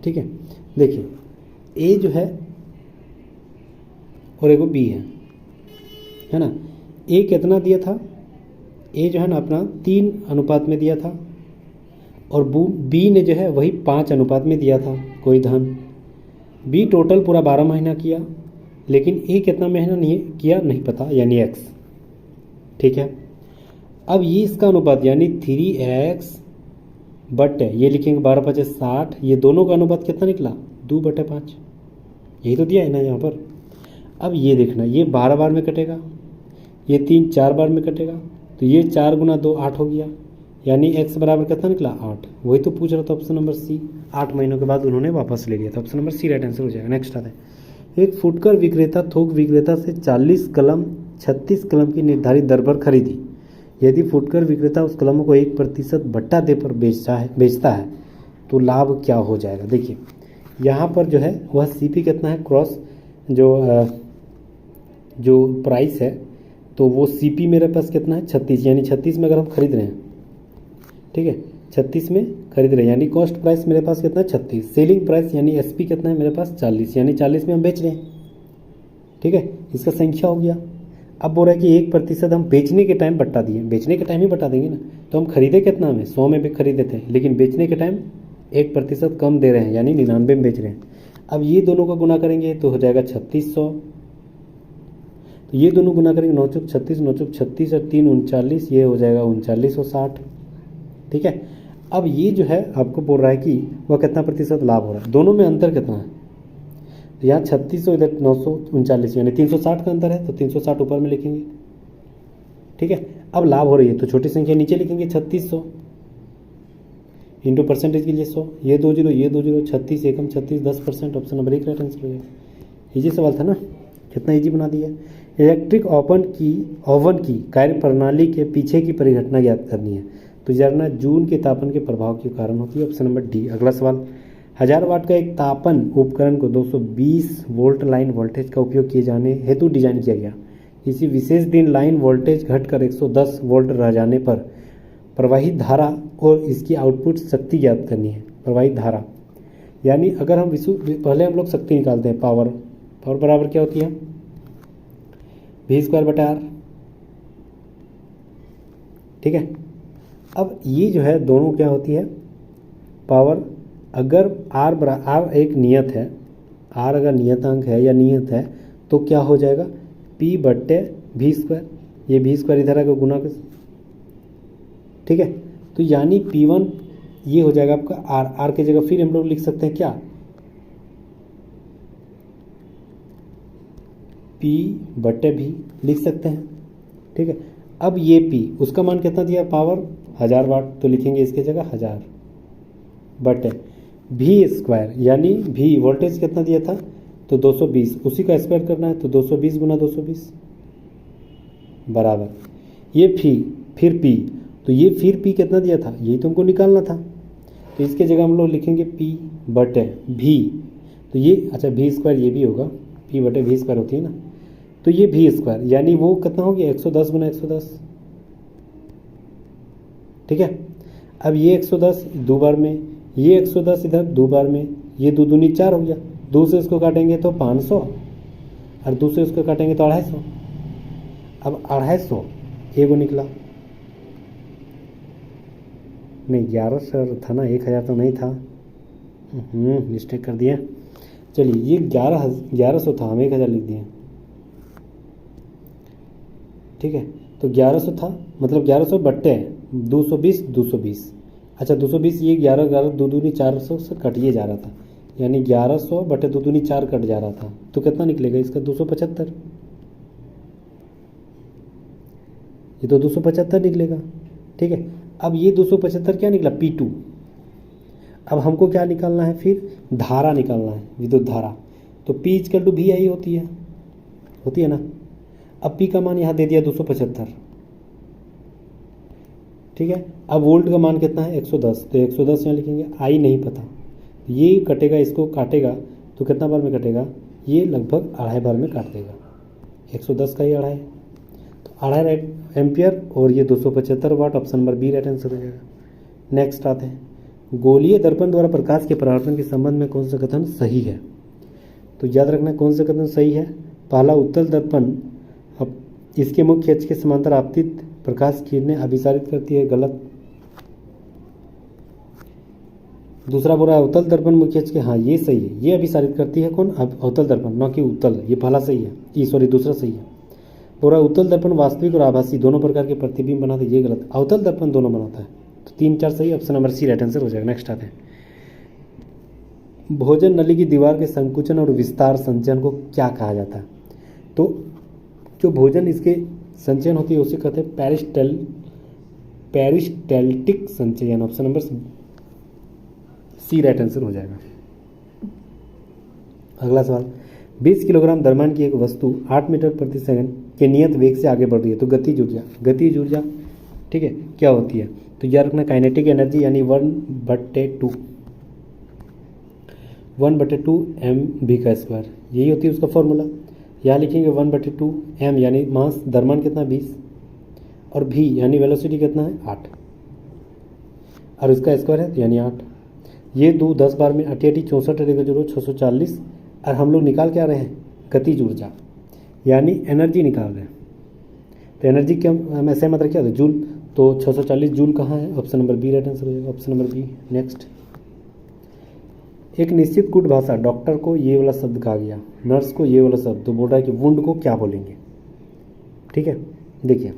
[SPEAKER 1] ठीक है, देखिए ए जो है और एगो बी है ना। ए कितना दिया था, ए जो है ना अपना 3 अनुपात में दिया था और बी ने जो है वही 5 अनुपात में दिया था कोई धन। बी टोटल पूरा 12 महीना किया, लेकिन ए कितना महीना नहीं किया नहीं पता, यानी x। ठीक है, अब ये इसका अनुपात यानी 3x बट ये लिखेंगे 12 5 60, ये दोनों का अनुपात कितना निकला, 2/5, यही तो दिया है ना यहाँ पर। अब ये देखना, ये 12 बार में कटेगा, ये 3 4 बार में कटेगा, तो ये 4 गुना 2 8 हो गया, यानी x बराबर कितना निकला, 8। वही तो पूछ रहा था, ऑप्शन नंबर सी। 8 महीनों के बाद उन्होंने वापस ले लिया था, option number C right answer हो जाएगा। नेक्स्ट आता है, एक फुटकर विक्रेता थोक विक्रेता से 40 कलम 36 कलम की निर्धारित दर पर खरीदी। यदि फुटकर विक्रेता उस कलमों को 1% बट्टा दे पर बेचता है तो लाभ क्या हो जाएगा। देखिए यहाँ पर जो है वह सीपी कितना है, क्रॉस जो प्राइस है तो वो सीपी मेरे पास कितना है, 36, यानी 36 में अगर हम खरीद रहे हैं, ठीक है 36 में खरीद रहे हैं, यानी कॉस्ट प्राइस मेरे पास कितना है, 36। सेलिंग प्राइस यानी एसपी कितना है मेरे पास, 40, यानी 40 में हम बेच रहे हैं। ठीक है, इसका संख्या हो गया। अब बोल रहा है कि 1% हम बेचने के टाइम बट्टा दिए, बेचने के टाइम ही बट्टा देंगे ना, तो हम खरीदे कितना में, 100 में भी खरीदे थे, लेकिन बेचने के टाइम 1% कम दे रहे हैं, यानी 99 में बेच रहे हैं। अब ये दोनों का गुना करेंगे तो हो जाएगा 3600, तो ये दोनों गुना करेंगे 9 चौक 36, 9 चौक 36 और 3 39, ये हो जाएगा 3960। ठीक है, अब ये जो है आपको बोल रहा है कि वह कितना प्रतिशत लाभ हो रहा है, दोनों में अंतर कितना है, तो यहाँ 3600 इधर 939, यानी 360 का अंतर है, तो 360 ऊपर में लिखेंगे। ठीक है, अब लाभ हो रही है तो छोटी संख्या नीचे लिखेंगे, 3600 इंटू परसेंटेज के लिए 100, ये 2 0 ये 2 0, 36 एकम 36, 10%, ऑप्शन नंबर 1 राइट आंसर हो जाएगा। इजी सवाल था ना, कितना इजी बना दिया। इलेक्ट्रिक ओवन की कार्य प्रणाली के पीछे की परिघटना ज्ञात करनी है, तो जानना जून के तापन के प्रभाव के कारण होती है, ऑप्शन नंबर डी। अगला सवाल, 1000 वाट का एक तापन उपकरण को 220 वोल्ट लाइन वोल्टेज का उपयोग किए जाने हेतु डिजाइन किया गया। किसी विशेष दिन लाइन वोल्टेज घटकर 110 वोल्ट रह जाने पर प्रवाहित धारा और इसकी आउटपुट शक्ति ज्ञात करनी है। प्रवाहित धारा यानी अगर हम पहले हम लोग शक्ति निकालते हैं, पावर बराबर क्या होती है, वी स्क्वायर बटा आर। ठीक है, अब ये जो है दोनों क्या होती है पावर, अगर आर एक नियत है, आर अगर नियतांक है या नियत है तो क्या हो जाएगा पी बट्टे वी स्क्वायर, ये वी स्क्वायर इधर आकर गुना कर। ठीक है, तो यानी P1 ये हो जाएगा आपका आर की जगह फिर हम लोग लिख सकते हैं क्या, P बट्टे भी लिख सकते हैं। ठीक है, अब ये P उसका मान कितना दिया पावर 1000 वाट, तो लिखेंगे इसकी जगह 1000 बटे वी स्क्वायर, यानी V वोल्टेज कितना दिया था तो 220, उसी का स्क्वायर करना है तो 220 गुना 220 बराबर ये फिर P, तो ये फिर P कितना दिया था यही तुमको निकालना था, तो इसके जगह हम लोग लिखेंगे P बटे V, तो ये अच्छा V स्क्वायर ये भी होगा, P बटे V स्क्वायर होती है ना, तो ये V स्क्वायर यानी वो कितना हो गया 110 गुना 110। ठीक है, अब ये 110 दो बार में, ये 110 इधर दो बार में, ये दो दूनी 4 हो गया, दो से इसको काटेंगे तो 500 और दूसरे इसको काटेंगे तो 250, अब 250 एगो निकला, नहीं 1100 था ना, 1000 तो नहीं था, मिस्टेक कर दिया। चलिए ये 1100 था, हम 1000 लिख दिए। ठीक है, तो 1100 था मतलब 1100 बट्टे 220, अच्छा 220 ये 11 दो दूनी 400 से कटिए जा रहा था, यानी 1100 बटे दो दूनी 4 कट जा रहा था, तो कितना निकलेगा इसका 275, ये तो 275 निकलेगा। ठीक है, अब ये 275 क्या निकला P2, अब हमको क्या निकालना है फिर धारा निकालना है, विद्युत धारा, तो P इक्वल टू वी आई होती है ना। अब P का मान यहाँ दे दिया 275। ठीक है, अब वोल्ट का मान कितना है 110, तो 110 यहाँ लिखेंगे, आई नहीं पता, ये कटेगा इसको काटेगा तो कितना बार में कटेगा, ये लगभग 2.5 बार में काट देगा, 110 का ही 2.5, तो 2.5 एम्पियर और ये 275 watt, option number B right answer हो जाएगा। नेक्स्ट आते हैं, गोलीय दर्पण द्वारा प्रकाश के परावर्तन के संबंध में कौन सा कथन सही है, तो याद रखना कौन सा कथन सही है। पहला, उत्तल दर्पण अब इसके मुख्य अक्ष के समांतर आपतित प्रकाश किरणें अभिसारित करती है, गलत। दूसरा बोल रहा है अवतल दर्पण मुख्य अक्ष के, हाँ ये सही है, ये अभिसारित करती है कौन, अवतल दर्पण, न कि उत्तल, ये पहला सही है, ये सॉरी दूसरा सही है। बोल रहा है उत्तल दर्पण वास्तविक और आभासी दोनों प्रकार के प्रतिबिंब बनाता है, ये गलत, अवतल दर्पण दोनों बनाता है, तो 3 4 सही, option number C right answer हो जाएगा। नेक्स्ट आते हैं, भोजन नली की दीवार के संकुचन और विस्तार संचयन को क्या कहा जाता है, तो जो भोजन इसके संचयन होती है उसे कहते हैं पेरिस्टेल्टिक संचयन, option number C right answer हो जाएगा। अगला सवाल, 20 किलोग्राम द्रव्यमान की एक वस्तु 8 मीटर प्रति सेकंड के नियत वेग से आगे बढ़ रही है, तो गतिज ऊर्जा ठीक है क्या होती है, तो याद रखना काइनेटिक एनर्जी यानी 1/2 mv का स्क्वायर, यही होती है उसका फॉर्मूला। यहाँ लिखेंगे 1/2 m यानी मास द्रव्यमान कितना 20 और v यानी वेलोसिटी कितना है 8 और इसका स्क्वायर है यानी 8, ये 10 बार में 8 64 640 और हम लोग निकाल के आ रहे हैं गतिज ऊर्जा यानी एनर्जी निकाल रहे हैं, तो एनर्जी क्या हम ऐसे मतलब क्या होता है जूल, तो 640 जूल कहाँ है, option number B right answer हो जाएगा, ऑप्शन नंबर बी। नेक्स्ट, एक निश्चित गुट भाषा, डॉक्टर को ये वाला शब्द कहा गया, नर्स को ये वाला शब्द, तो बोल रहा है कि वुंड को क्या बोलेंगे। ठीक है, देखिए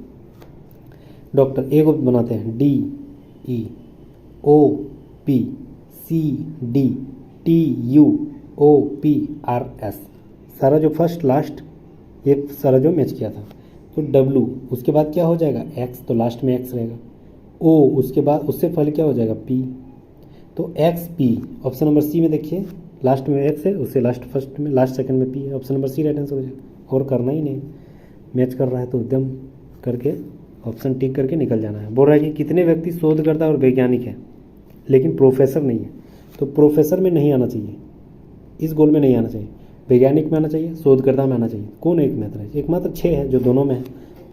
[SPEAKER 1] डॉक्टर ए को बनाते हैं DEOPCDTUOPRS, सारा जो फर्स्ट लास्ट ये सारा जो मैच किया था, तो W उसके बाद क्या हो जाएगा X, तो लास्ट में X रहेगा, O उसके बाद उससे पहले क्या हो जाएगा P, तो XP, ऑप्शन नंबर सी में देखिए लास्ट में X है, उससे फर्स्ट में लास्ट सेकंड में P है, option number C right answer हो जाएगा। और करना ही नहीं, मैच कर रहा है तो एकदम करके ऑप्शन टिक करके निकल जाना है। बोल रहा है कि कितने व्यक्ति शोधकर्ता और वैज्ञानिक हैं लेकिन प्रोफेसर नहीं है, तो प्रोफेसर में नहीं आना चाहिए, इस गोल में नहीं आना चाहिए, वैज्ञानिक में आना चाहिए, शोधकर्ता में आना चाहिए, कौन एक मात्र है, एक मात्र 6 है जो दोनों में है,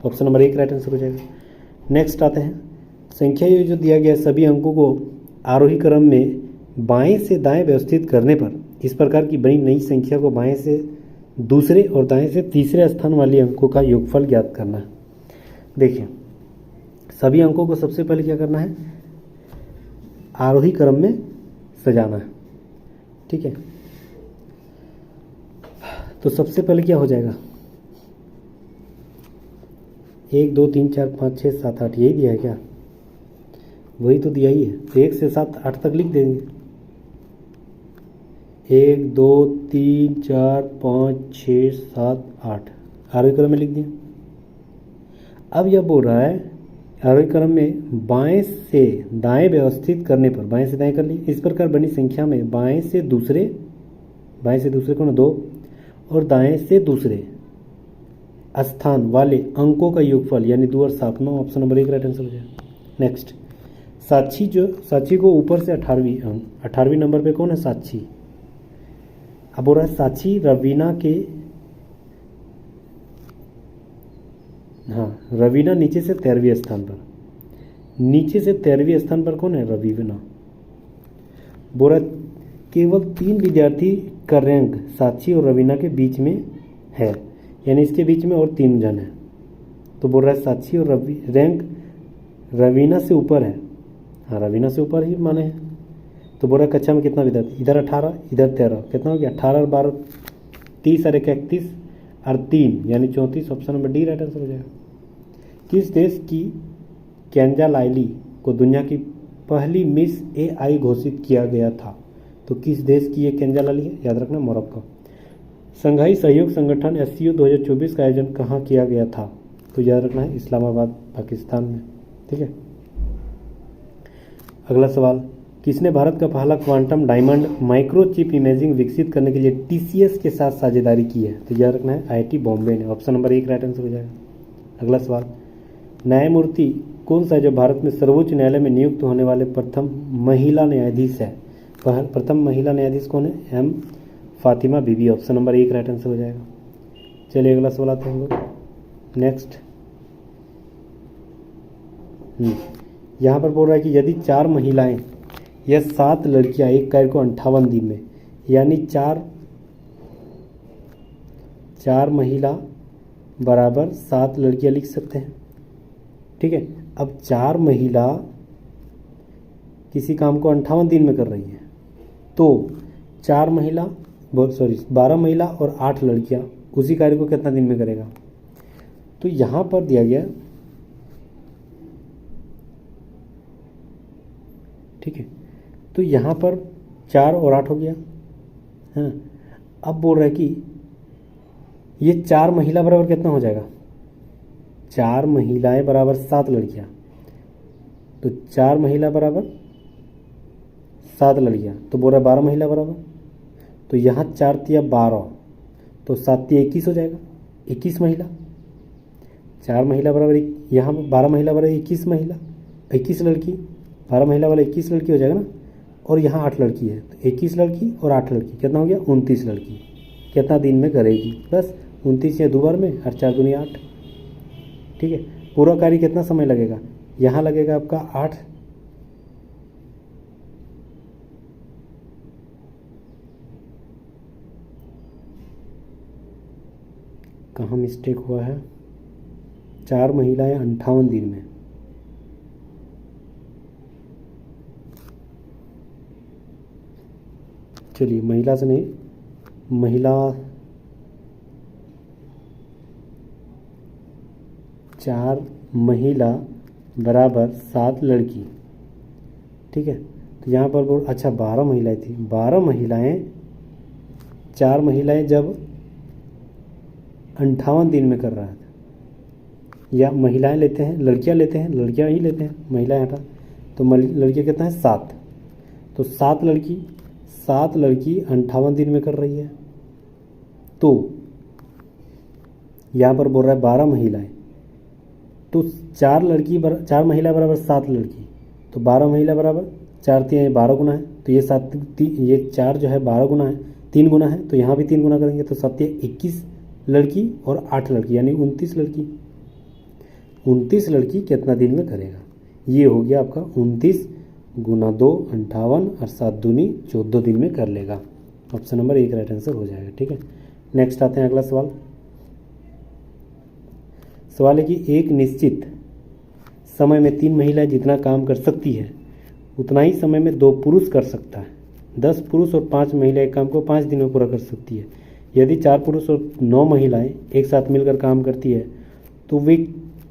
[SPEAKER 1] ऑप्शन नंबर 1 राइट आंसर हो जाएगा। नेक्स्ट आते हैं, संख्या जो दिया गया सभी अंकों को आरोही क्रम में बाएं से दाएं व्यवस्थित करने पर इस प्रकार की बनी नई संख्या को बाएं से दूसरे और दाएं से तीसरे स्थान वाले अंकों का योगफल ज्ञात करना है। देखिए, सभी अंकों को सबसे पहले क्या करना है, आरोही क्रम में सजाना है। ठीक है, तो सबसे पहले क्या हो जाएगा, 1 2 3 4 5 6 7 8, यही दिया है क्या, वही तो दिया ही है। तो 1 से 7 8 तक लिख देंगे। 1 2 3 4 5 6 7 8 आरोही क्रम में लिख दिया। अब यह बोल रहा है आरोही क्रम में बाएं से दाएं व्यवस्थित करने पर, बाएं से दाएं कर ली, इस प्रकार बनी संख्या में बाएं से दूसरे कौन 2 और दाएं से दूसरे स्थान वाले अंकों का योगफल यानी 2 और 7, 9, ऑप्शन नंबर 1 राइट आंसर हो जाएगा। नेक्स्ट, साक्षी को ऊपर से 18वीं नंबर पे कौन है, साक्षी। अब बोल रहा है साक्षी रवीना नीचे से 13वीं स्थान पर कौन है, रवीना। बोल रहा है केवल 3 विद्यार्थी का रैंक साक्षी और रवीना के बीच में है, यानी इसके बीच में और 3 जन है। तो बोल रहा है साक्षी और रैंक रवीना से ऊपर है। हाँ, रवीना से ऊपर ही माने हैं। तो बोल रहा है कक्षा में कितना विद्यार्थी, इधर 18 इधर 13, कितना हो गया 18 और 12 30 और 31 और 3 यानी 34, option number D right answer हो जाएगा। किस देश की केंजा लाइली को दुनिया की पहली मिस AI घोषित किया गया था। तो किस देश की ये केंजा लाइली है, याद रखना मोरक्को। संघाई सहयोग संगठन SCO 2024 का आयोजन कहाँ किया गया था। तो याद रखना है इस्लामाबाद, पाकिस्तान में। ठीक है, अगला सवाल, किसने भारत का पहला क्वांटम डायमंड माइक्रोचिप इमेजिंग विकसित करने के लिए TCS के साथ साझेदारी की है। तो याद रखना है IIT बॉम्बे ने, ऑप्शन नंबर 1 राइट आंसर हो जाएगा। अगला सवाल, न्यायमूर्ति कौन सा है जो भारत में सर्वोच्च न्यायालय में नियुक्त होने वाले प्रथम महिला न्यायाधीश है। प्रथम महिला न्यायाधीश कौन है, M फातिमा बीबी, ऑप्शन नंबर 1 राइट आंसर हो जाएगा। चलिए अगला सवाल आते हैं हम लोग। नेक्स्ट, यहाँ पर बोल रहा है कि यदि 4 महिलाएं या 7 लड़कियां एक कार्य को 58 दिन में, यानी 4 महिला बराबर 7 लड़कियां लिख सकते हैं। ठीक है, अब 4 महिला किसी काम को 58 दिन में कर रही है, तो 12 महिला और 8 लड़कियां उसी कार्य को कितना दिन में करेगा। तो यहाँ पर दिया गया, ठीक है, तो यहाँ पर 4 और 8 हो गया। हाँ, अब बोल रहा है कि ये 4 महिला बराबर कितना हो जाएगा, 4 महिलाएं बराबर 7 लड़कियां। तो 4 महिला बराबर 7 लड़कियां, तो बोल रहा है 12 महिला बराबर, तो यहाँ 4 तिया 12, तो 7 तिया 21 हो जाएगा, 21 महिला। 4 महिला बराबर, यहाँ 12 महिला बराबर 21 लड़की, 12 महिला वाला 21 लड़की हो जाएगा ना। और यहाँ 8 लड़की है, तो 21 लड़की और 8 लड़की कितना हो गया, 29 लड़की। कितना दिन में करेगी, बस 29 या 2 बार में, और 4 दूनी 8। ठीक है, पूरा कार्य कितना समय लगेगा, यहाँ लगेगा आपका 8, कहाँ मिस्टेक हुआ है, 4 महिलाएं 58 दिन में। चलिए महिला से नहीं, महिला 4 महिला बराबर 7 लड़की। ठीक है, तो यहाँ पर बोल, अच्छा 12 महिलाएं थी, 12 महिलाएं, 4 महिलाएं जब 58 दिन में कर रहा था, या महिलाएं लेते हैं, लड़कियां लेते हैं, लड़कियां ही लेते हैं, महिलाएं हटा, तो लड़कियां कितना है 7, तो 7 लड़की 58 दिन में कर रही है। तो यहाँ पर बोल रहा है 12 महिलाएं, तो 4 महिला बराबर 7 लड़की, तो 12 महिला बराबर 4 तिया 12 गुना है, तो ये 4 जो है 12 गुना है, 3 गुना है, तो यहाँ भी 3 गुना करेंगे, तो 7 तिया 21 लड़की और 8 लड़की यानी 29 लड़की। 29 लड़की कितना दिन में करेगा, ये हो गया आपका 29 गुना 2 58 और 7 दूनी 14 दिन में कर लेगा। ऑप्शन नंबर 1 राइट आंसर हो जाएगा। ठीक है, नेक्स्ट आते हैं अगला सवाल। सवाल है कि एक निश्चित समय में 3 महिलाएं जितना काम कर सकती है उतना ही समय में 2 पुरुष कर सकता है। 10 पुरुष और 5 महिलाएं काम को 5 दिन में पूरा कर सकती है। यदि 4 पुरुष और 9 महिलाएं एक साथ मिलकर काम करती है तो वे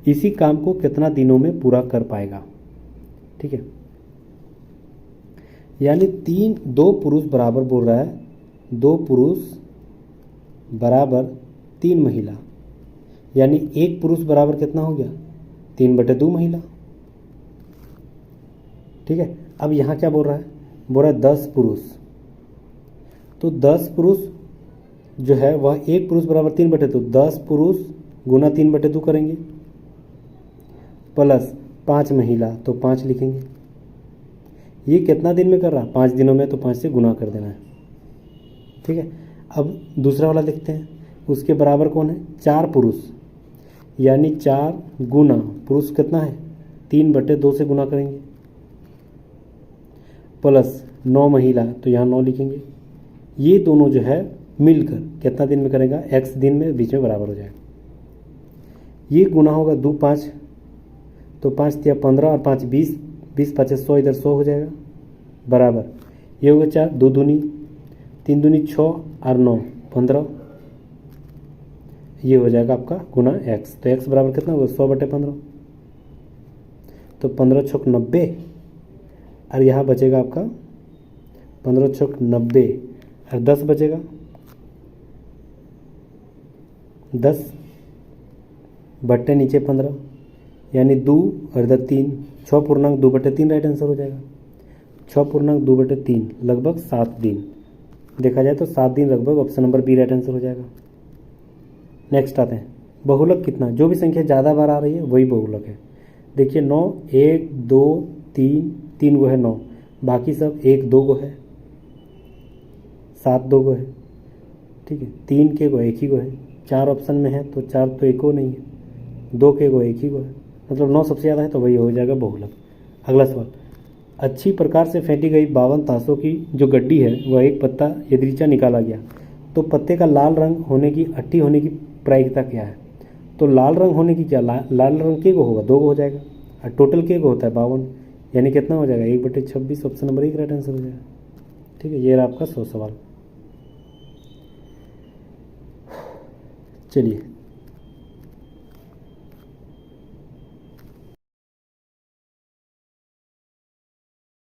[SPEAKER 1] इसी काम को कितना दिनों में पूरा कर पाएगा। ठीक है, यानी 2 पुरुष बराबर बोल रहा है 2 पुरुष बराबर 3 महिला, यानी 1 पुरुष बराबर कितना हो गया 3/2 महिला। ठीक है, अब यहाँ क्या बोल रहा है, बोल रहा है 10 पुरुष, तो 10 पुरुष जो है वह 1 पुरुष बराबर 3/2, 10 पुरुष गुना 3/2 करेंगे प्लस 5 महिला तो 5 लिखेंगे। ये कितना दिन में कर रहा, 5 दिनों में, तो 5 से गुना कर देना है। ठीक है, अब दूसरा वाला देखते हैं, उसके बराबर कौन है 4 पुरुष, यानी 4 गुना पुरुष कितना है 3/2 से गुना करेंगे प्लस 9 महिला, तो यहाँ 9 लिखेंगे। ये दोनों जो है मिलकर कितना दिन में करेगा, x दिन में, बीच में बराबर हो जाएगा। ये गुना होगा 2 5, तो 5 तिया 15 और 5 20, 20 5 100, इधर 100 हो जाएगा बराबर। ये होगा 4, 2 दूनी 3 दूनी 6 और 9 15, ये हो जाएगा आपका गुना x। तो x बराबर कितना होगा 100/15, तो 15 छक 90, और यहाँ बचेगा आपका 15 छक 90 और 10 बचेगा 10 बट्टे नीचे 15, यानी 2 और इधर 3, 6.2/3 राइट आंसर हो जाएगा। 6.2/3 लगभग 7 दिन, देखा जाए तो 7 दिन लगभग, option number B right answer हो जाएगा। नेक्स्ट आते हैं, बहुलक कितना, जो भी संख्या ज़्यादा बार आ रही है वही बहुलक है। देखिए 9, 1 2 3 गो है 9, बाकी सब 1 2 गो है, 7 2 गो है। ठीक है, 3 के गो 1 ही गो है, 4 ऑप्शन में है तो 4 तो 1 नहीं है, 2 के गो 1 ही गो है, मतलब 9 सबसे ज़्यादा है तो वही हो जाएगा बहुलक। अगला सवाल, अच्छी प्रकार से फेंटी गई 52 ताशों की जो गड्डी है वह एक पत्ता यदृच्छा निकाला गया, तो पत्ते का लाल रंग होने की, अट्ठी होने की प्रायिकता क्या है। तो लाल रंग होने की क्या, लाल रंग के गो होगा 2 गो हो जाएगा, और टोटल के गो होता है 52, यानी कितना हो जाएगा 1/26, ऑप्शन नंबर 1 राइट आंसर हो जाएगा। ठीक है, ये रहा आपका 100 सवाल। चलिए